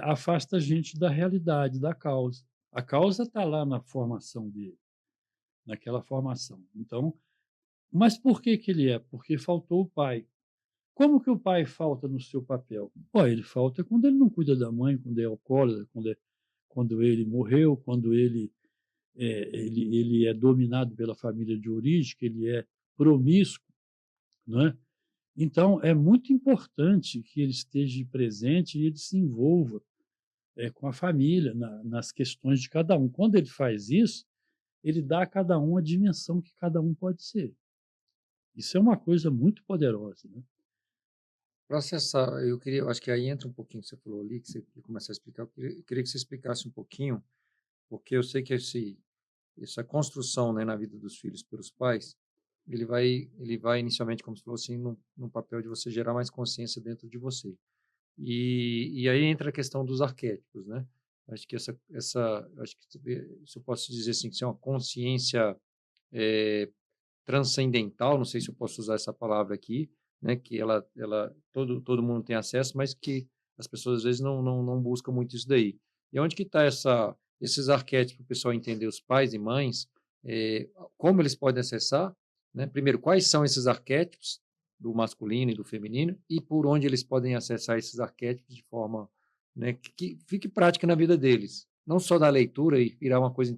afasta a gente da realidade, da causa. A causa está lá na formação dele, naquela formação. Então, mas por que que ele é? Porque faltou o pai. Como que o pai falta no seu papel? Ele falta quando ele não cuida da mãe, quando é alcoólatra, quando ele morreu, quando ele é dominado pela família de origem, que ele é promíscuo, não é? Então, é muito importante que ele esteja presente e ele se envolva com a família, nas questões de cada um. Quando ele faz isso, ele dá a cada um a dimensão que cada um pode ser. Isso é uma coisa muito poderosa, né? Para acessar, eu acho que aí entra um pouquinho que você falou ali, que você começar a explicar, eu queria que você explicasse um pouquinho, porque eu sei que essa construção, né, na vida dos filhos pelos pais, ele vai inicialmente, como você falou assim, no papel de você gerar mais consciência dentro de você. E aí entra a questão dos arquétipos, né? Acho que acho que isso eu posso dizer assim, que isso é uma consciência eh, transcendental, não sei se eu posso usar essa palavra aqui, né? Que todo mundo tem acesso, mas que as pessoas às vezes não buscam muito isso daí. E onde que está esses arquétipos para o pessoal entender, os pais e mães, como eles podem acessar, né? Primeiro, quais são esses arquétipos do masculino e do feminino e por onde eles podem acessar esses arquétipos de forma, né, que fique prática na vida deles, não só da leitura e virar uma coisa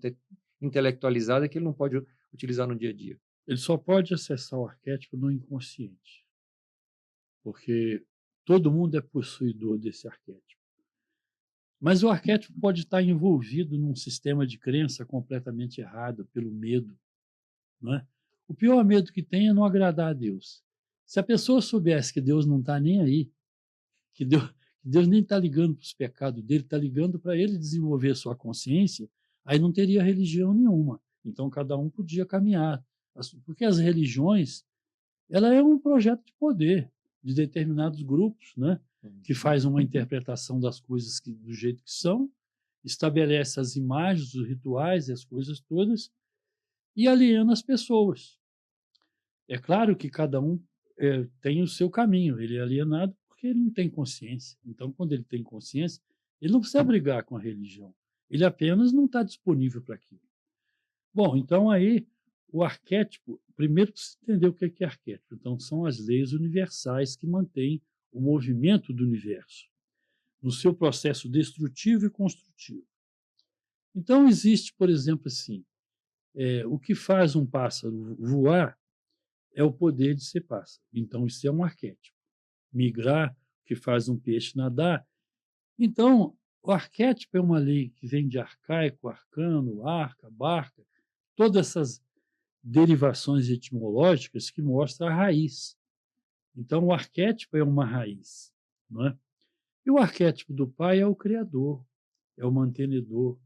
intelectualizada que ele não pode utilizar no dia a dia. Ele só pode acessar o arquétipo no inconsciente, porque todo mundo é possuidor desse arquétipo. Mas o arquétipo pode estar envolvido num sistema de crença completamente errado, pelo medo, não é? O pior medo que tem é não agradar a Deus. Se a pessoa soubesse que Deus não está nem aí, que Deus nem está ligando para os pecados dele, está ligando para ele desenvolver sua consciência, aí não teria religião nenhuma. Então, cada um podia caminhar. Porque as religiões, ela é um projeto de poder de determinados grupos, né? Que faz uma interpretação das coisas do jeito que são, estabelece as imagens, os rituais e as coisas todas, e aliena as pessoas. É claro que cada um tem o seu caminho, ele é alienado porque ele não tem consciência. Então, quando ele tem consciência, ele não precisa brigar com a religião, ele apenas não está disponível para aquilo. Bom, então aí o arquétipo, primeiro precisa entender o que é arquétipo. Então, são as leis universais que mantêm o movimento do universo, no seu processo destrutivo e construtivo. Então, existe, por exemplo, assim, o que faz um pássaro voar é o poder de ser pássaro. Então, isso é um arquétipo. Migrar, o que faz um peixe nadar. Então, o arquétipo é uma lei que vem de arcaico, arcano, arca, barca, todas essas derivações etimológicas que mostram a raiz. Então, o arquétipo é uma raiz, não é? E o arquétipo do pai é o criador, é o mantenedor,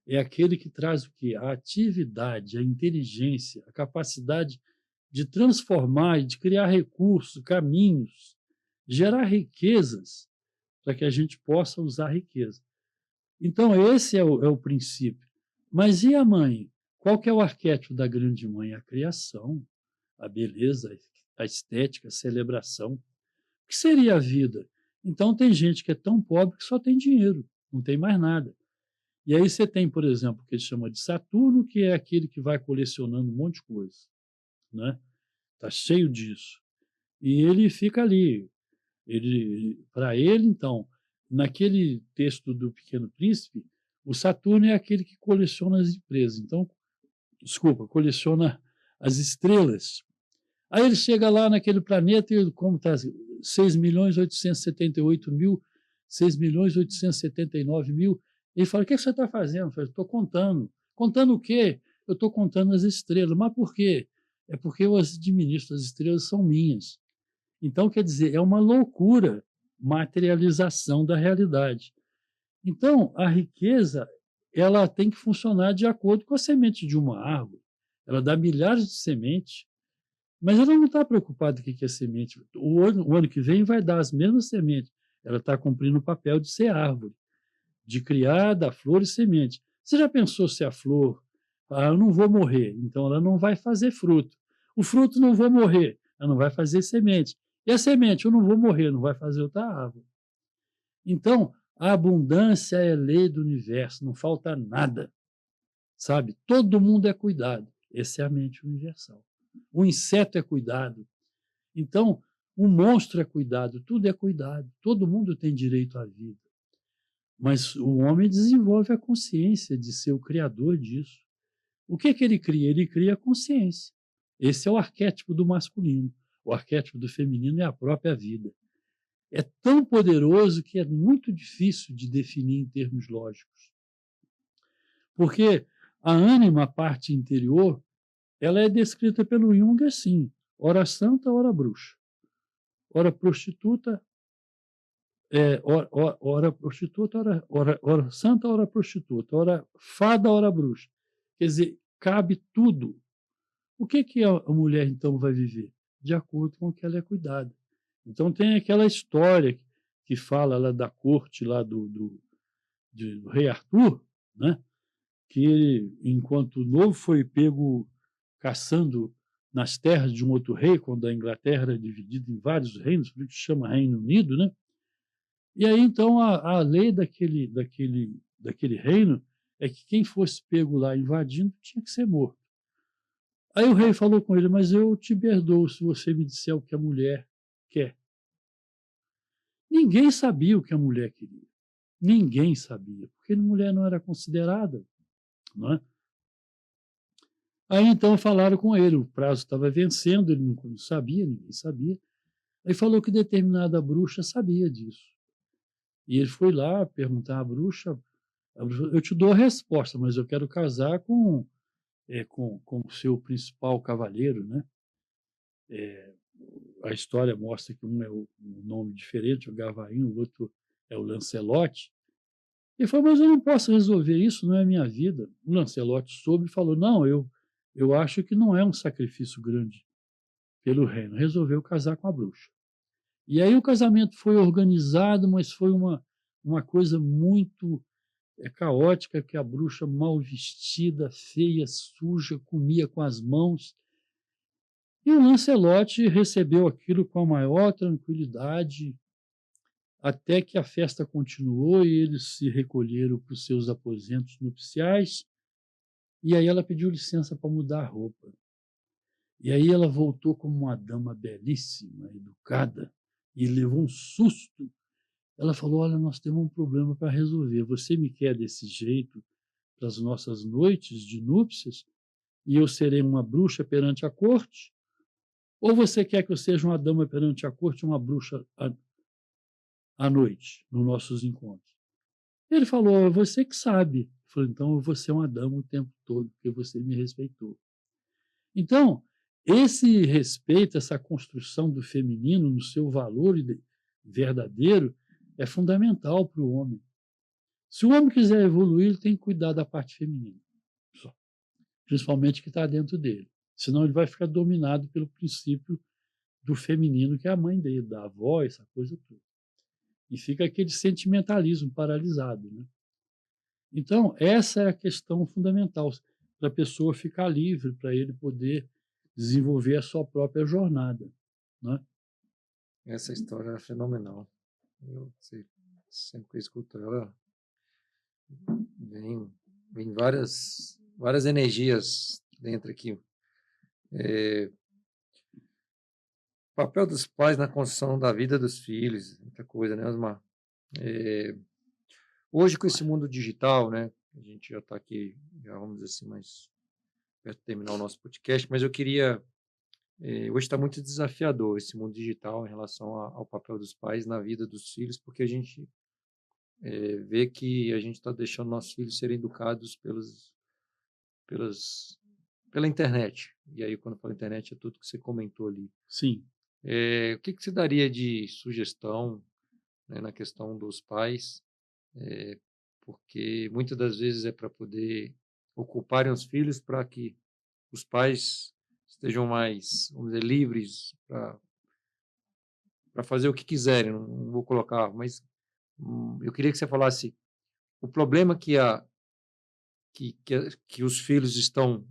é aquele que traz o quê? A atividade, a inteligência, a capacidade de transformar e de criar recursos, caminhos, gerar riquezas para que a gente possa usar a riqueza. Então, esse é o princípio. Mas e a mãe? Qual que é o arquétipo da grande mãe? A criação, a beleza, a estética, a celebração. O que seria a vida? Então, tem gente que é tão pobre que só tem dinheiro, não tem mais nada. E aí você tem, por exemplo, o que ele chama de Saturno, que é aquele que vai colecionando um monte de coisa, né? Está cheio disso. E ele fica ali. Para ele, então, naquele texto do Pequeno Príncipe, o Saturno é aquele que coleciona as empresas. Então, coleciona as estrelas. Aí ele chega lá naquele planeta e, como está, 6.878.000, 6.879.000, ele fala, o que você está fazendo? Eu falo, estou contando. Contando o quê? Eu estou contando as estrelas. Mas por quê? É porque eu as administro, as estrelas são minhas. Então, quer dizer, é uma loucura materialização da realidade. Então, a riqueza ela tem que funcionar de acordo com a semente de uma árvore. Ela dá milhares de sementes, mas ela não está preocupada com o que é semente. O ano que vem vai dar as mesmas sementes. Ela está cumprindo o papel de ser árvore, de criar, dar flor e semente. Você já pensou se a flor, eu não vou morrer, então ela não vai fazer fruto. O fruto não vou morrer, ela não vai fazer semente. E a semente, eu não vou morrer, não vai fazer outra árvore. Então, a abundância é lei do universo, não falta nada. Sabe? Todo mundo é cuidado. Essa é a mente universal. O inseto é cuidado. Então, Um monstro é cuidado, tudo é cuidado, todo mundo tem direito à vida. Mas o homem desenvolve a consciência de ser o criador disso. O que que ele cria? Ele cria a consciência. Esse é o arquétipo do masculino. O arquétipo do feminino é a própria vida. É tão poderoso que é muito difícil de definir em termos lógicos. Porque a ânima, a parte interior, ela é descrita pelo Jung assim: ora santa, ora bruxa, ora prostituta, ora prostituta, ora santa, ora prostituta, ora fada, ora bruxa. Quer dizer, cabe tudo. O que que a mulher, então, vai viver? De acordo com o que ela é cuidada. Então, tem aquela história que fala lá da corte lá do rei Arthur, né? Que ele, enquanto novo, foi pego caçando nas terras de um outro rei, quando a Inglaterra era dividida em vários reinos, por isso que chama Reino Unido, né? E aí, então, a lei daquele reino é que quem fosse pego lá invadindo tinha que ser morto. Aí o rei falou com ele: mas eu te perdoo se você me disser o que a mulher quer. Ninguém sabia o que a mulher queria. Ninguém sabia, porque a mulher não era considerada, não é? Aí então falaram com ele, o prazo estava vencendo, ele não sabia, ninguém sabia. Aí falou que determinada bruxa sabia disso. E ele foi lá perguntar à bruxa: eu te dou a resposta, mas eu quero casar com o seu principal cavaleiro, né? A história mostra que um é um nome diferente, o Gavain, o outro é o Lancelote. Ele falou: mas eu não posso resolver isso, não é a minha vida. O Lancelote soube e falou: não, eu acho que não é um sacrifício grande pelo reino. Resolveu casar com a bruxa. E aí o casamento foi organizado, mas foi uma coisa muito caótica, que a bruxa, mal vestida, feia, suja, comia com as mãos. E o Lancelote recebeu aquilo com a maior tranquilidade, até que a festa continuou e eles se recolheram para os seus aposentos nupciais. E aí ela pediu licença para mudar a roupa. E aí ela voltou como uma dama belíssima, educada, e levou um susto. Ela falou: olha, nós temos um problema para resolver. Você me quer desse jeito para as nossas noites de núpcias, e eu serei uma bruxa perante a corte? Ou você quer que eu seja uma dama perante a corte e uma bruxa à noite, nos nossos encontros? Ele falou: é você que sabe. Eu falei: então eu vou ser uma dama o tempo todo, porque você me respeitou. Então, esse respeito, essa construção do feminino no seu valor verdadeiro, é fundamental para o homem. Se o homem quiser evoluir, ele tem que cuidar da parte feminina, só. Principalmente que está dentro dele. Senão ele vai ficar dominado pelo princípio do feminino, que é a mãe dele, da avó, essa coisa toda. E fica aquele sentimentalismo paralisado, né? Então, essa é a questão fundamental, para a pessoa ficar livre, para ele poder desenvolver a sua própria jornada, né? Essa história é fenomenal. Eu sempre que eu escuto ela, vem várias energias dentro aqui. O papel dos pais na construção da vida dos filhos, muita coisa, né, Osmar? Hoje, com esse mundo digital, né, a gente já está aqui, já vamos dizer assim, mais perto de terminar o nosso podcast, mas eu queria... hoje está muito desafiador esse mundo digital em relação ao papel dos pais na vida dos filhos, porque a gente vê que a gente está deixando nossos filhos serem educados pela internet. E aí, quando eu falo internet, é tudo que você comentou ali. Sim. O que você daria de sugestão, né, na questão dos pais? Porque muitas das vezes é para poder ocuparem os filhos, para que os pais estejam mais, vamos dizer, livres para fazer o que quiserem. Não vou colocar, mas eu queria que você falasse o problema que os filhos estão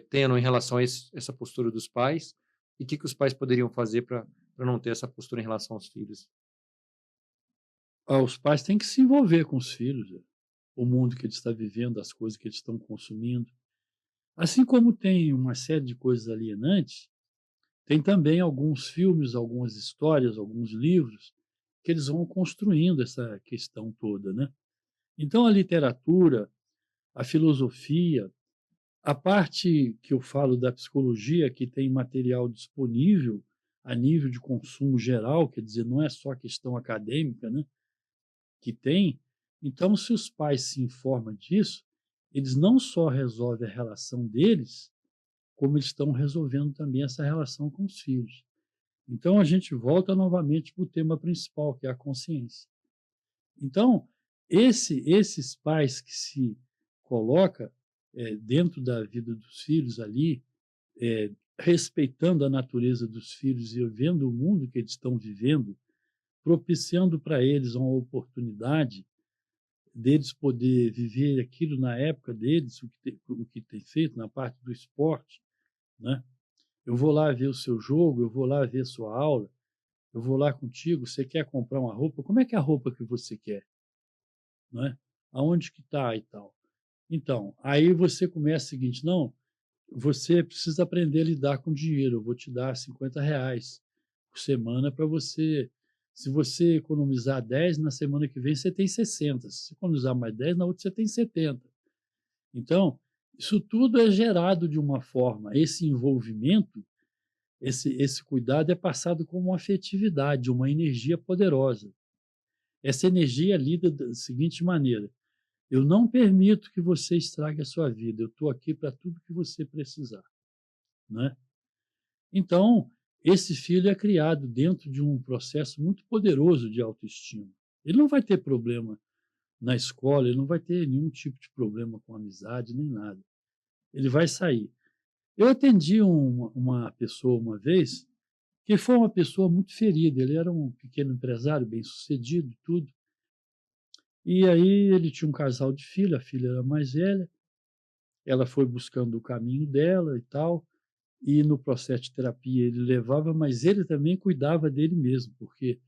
tendo em relação a essa postura dos pais, e o que os pais poderiam fazer para não ter essa postura em relação aos filhos. Os pais têm que se envolver com os filhos, o mundo que ele está vivendo, as coisas que eles estão consumindo. Assim como tem uma série de coisas alienantes, Tem também alguns filmes, algumas histórias, alguns livros que eles vão construindo essa questão toda, né. Então a literatura, a filosofia, a parte que eu falo da psicologia, que tem material disponível a nível de consumo geral, quer dizer, não é só questão acadêmica, né, que tem. Então, se os pais se informam disso, eles não só resolvem a relação deles, como eles estão resolvendo também essa relação com os filhos. Então, a gente volta novamente para o tema principal, que é a consciência. Então, esses pais que se coloca dentro da vida dos filhos ali, respeitando a natureza dos filhos e vendo o mundo que eles estão vivendo, propiciando para eles uma oportunidade deles poder viver aquilo na época deles, o que tem feito na parte do esporte, né. Eu vou lá ver o seu jogo, eu vou lá ver a sua aula, eu vou lá contigo, você quer comprar uma roupa, como é que é a roupa que você quer, não é? Aonde que está e tal. Então, aí você começa o seguinte: "Não, você precisa aprender a lidar com dinheiro, eu vou te dar R$ 50 por semana para você, se você economizar 10 na semana que vem você tem 60, se você economizar mais 10 na outra você tem 70". Então, isso tudo é gerado de uma forma, esse envolvimento, esse cuidado é passado como uma afetividade, uma energia poderosa. Essa energia lida da seguinte maneira: eu não permito que você estrague a sua vida, eu estou aqui para tudo que você precisar, né. Então, esse filho é criado dentro de um processo muito poderoso de autoestima. Ele não vai ter problema na escola, ele não vai ter nenhum tipo de problema com amizade, nem nada. Ele vai sair. Eu atendi uma pessoa uma vez, que foi uma pessoa muito ferida, ele era um pequeno empresário, bem-sucedido, tudo. E aí ele tinha um casal de filho, a filha era mais velha, ela foi buscando o caminho dela e tal, e no processo de terapia ele levava, mas ele também cuidava dele mesmo, porque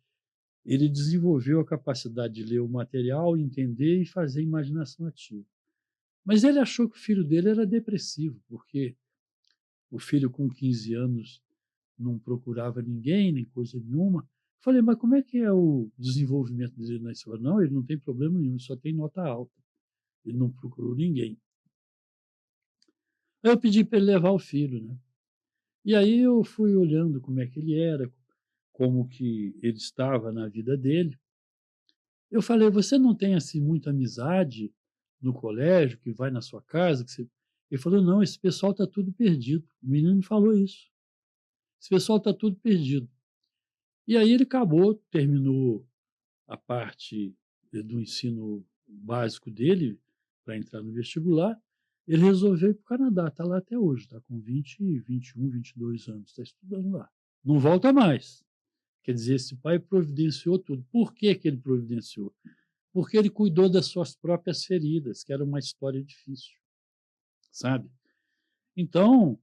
ele desenvolveu a capacidade de ler o material, entender e fazer imaginação ativa. Mas ele achou que o filho dele era depressivo, porque o filho com 15 anos não procurava ninguém, nem coisa nenhuma. Falei: "Mas como é que é o desenvolvimento dele na escola?". "Não, ele não tem problema nenhum, ele só tem nota alta, ele não procurou ninguém". Aí eu pedi para ele levar o filho, né. E aí eu fui olhando como é que ele era, como que ele estava na vida dele. Eu falei: "Você não tem, assim, muita amizade no colégio, que vai na sua casa, que você". Ele falou: "Não, esse pessoal está tudo perdido". O menino me falou isso: "Esse pessoal está tudo perdido". E aí ele acabou, terminou a parte do ensino básico dele, para entrar no vestibular, ele resolveu ir para o Canadá, está lá até hoje, está com 21, 22 anos, está estudando lá. Não volta mais. Quer dizer, esse pai providenciou tudo. Por que que ele providenciou? Porque ele cuidou das suas próprias feridas, que era uma história difícil, sabe. Então,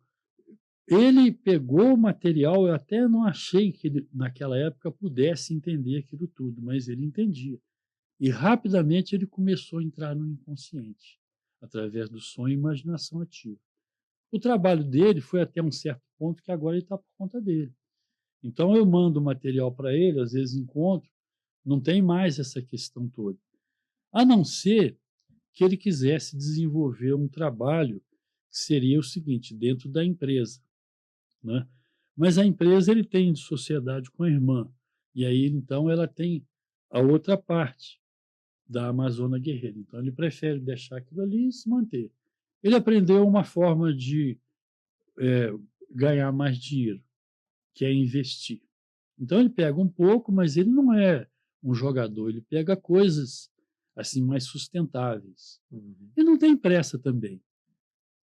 ele pegou o material, eu até não achei que ele, naquela época, pudesse entender aquilo tudo, mas ele entendia. E rapidamente ele começou a entrar no inconsciente, através do sonho e imaginação ativa. O trabalho dele foi até um certo ponto que agora ele está por conta dele. Então eu mando o material para ele, às vezes encontro, não tem mais essa questão toda. A não ser que ele quisesse desenvolver um trabalho que seria o seguinte, dentro da empresa, né. Mas a empresa ele tem de sociedade com a irmã, e aí então ela tem a outra parte da Amazônia Guerreira, então ele prefere deixar aquilo ali e se manter. Ele aprendeu uma forma de, eh, ganhar mais dinheiro, que é investir. Então ele pega um pouco, mas ele não é um jogador, ele pega coisas, assim, mais sustentáveis. Uhum. E não tem pressa também.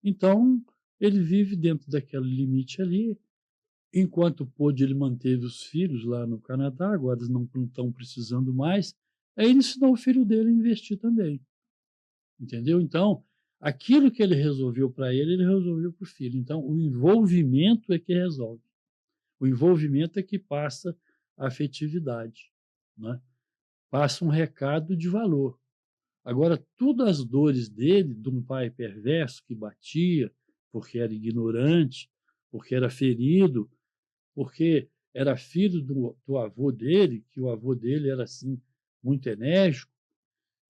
Então, ele vive dentro daquele limite ali. Enquanto pôde, ele manteve os filhos lá no Canadá, agora eles não estão precisando mais. Aí ele ensinou o filho dele a investir também, entendeu? Então, aquilo que ele resolveu para ele resolveu para o filho. Então, o envolvimento é que resolve. O envolvimento é que passa a afetividade, né? Passa um recado de valor. Agora, tudo as dores dele, de um pai perverso que batia, porque era ignorante, porque era ferido, porque era filho do avô dele, que o avô dele era assim muito enérgico,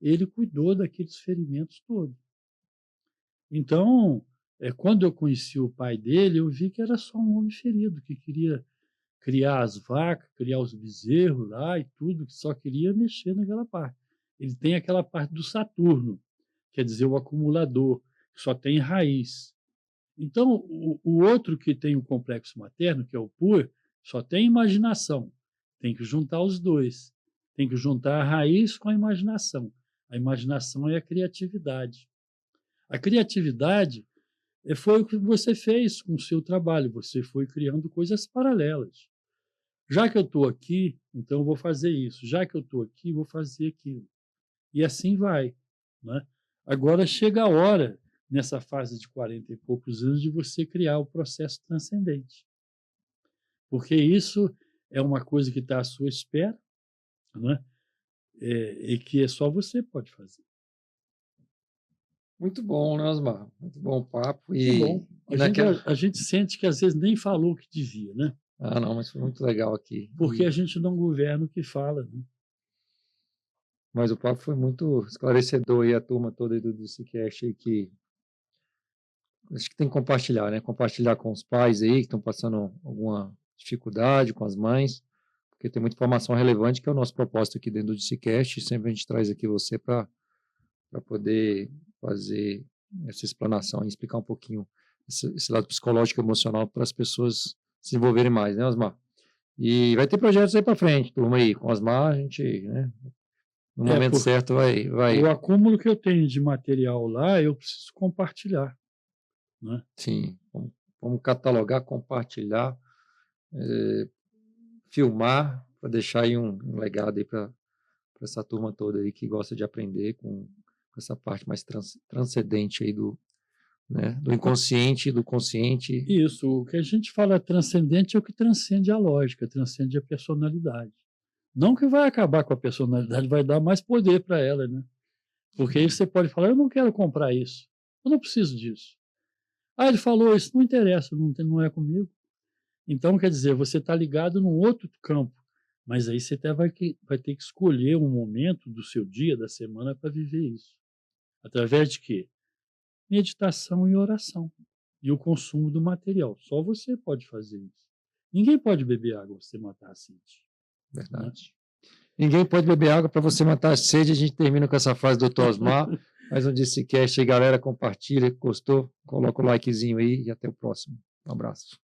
ele cuidou daqueles ferimentos todos. Então, quando eu conheci o pai dele, eu vi que era só um homem ferido, que queria criar as vacas, criar os bezerros lá e tudo, que só queria mexer naquela parte. Ele tem aquela parte do Saturno, quer dizer, o acumulador, que só tem raiz. Então, o outro que tem o complexo materno, que é o Pur, só tem imaginação. Tem que juntar os dois. Tem que juntar a raiz com a imaginação. A imaginação é a criatividade. A criatividade foi o que você fez com o seu trabalho. Você foi criando coisas paralelas. Já que eu estou aqui, então eu vou fazer isso. Já que eu estou aqui, vou fazer aquilo. E assim vai, né? Agora chega a hora, nessa fase de 40 e poucos anos, de você criar o processo transcendente. Porque isso é uma coisa que está à sua espera, né? E que só você pode fazer. Muito bom, né, Osmar? Muito bom o papo. Que bom. A gente sente que às vezes nem falou o que devia, né? Ah, não, mas foi muito legal aqui. Porque a gente não governa o que fala, né? Mas o papo foi muito esclarecedor e a turma toda aí do DCCast aí que acho que tem que compartilhar, né? Compartilhar com os pais aí que estão passando alguma dificuldade, com as mães, porque tem muita informação relevante que é o nosso propósito aqui dentro do DCCast. Sempre a gente traz aqui você para poder fazer essa explanação e explicar um pouquinho esse lado psicológico e emocional para as pessoas se desenvolverem mais, né, Osmar? E vai ter projetos aí para frente, turma aí. Com Osmar, a gente, né, no momento certo vai... O acúmulo que eu tenho de material lá, eu preciso compartilhar, né? Sim, vamos catalogar, compartilhar, filmar, para deixar aí um legado aí para essa turma toda aí que gosta de aprender com essa parte mais transcendente aí né, do inconsciente e do consciente. Isso, o que a gente fala transcendente é o que transcende a lógica, transcende a personalidade. Não que vai acabar com a personalidade, vai dar mais poder para ela, né? Porque aí você pode falar, eu não quero comprar isso, eu não preciso disso. Ah, ele falou isso, não interessa, não é comigo. Então, quer dizer, você está ligado num outro campo, mas aí você vai ter que escolher um momento do seu dia, da semana, para viver isso. Através de quê? Meditação e oração. E o consumo do material. Só você pode fazer isso. Ninguém pode beber água para você matar a sede. Verdade. Ninguém pode beber água para você matar a sede. A gente termina com essa fase do Dr. Osmar. Mais um DCCast aí, galera. Compartilha, gostou? Coloca o likezinho aí e até o próximo. Um abraço.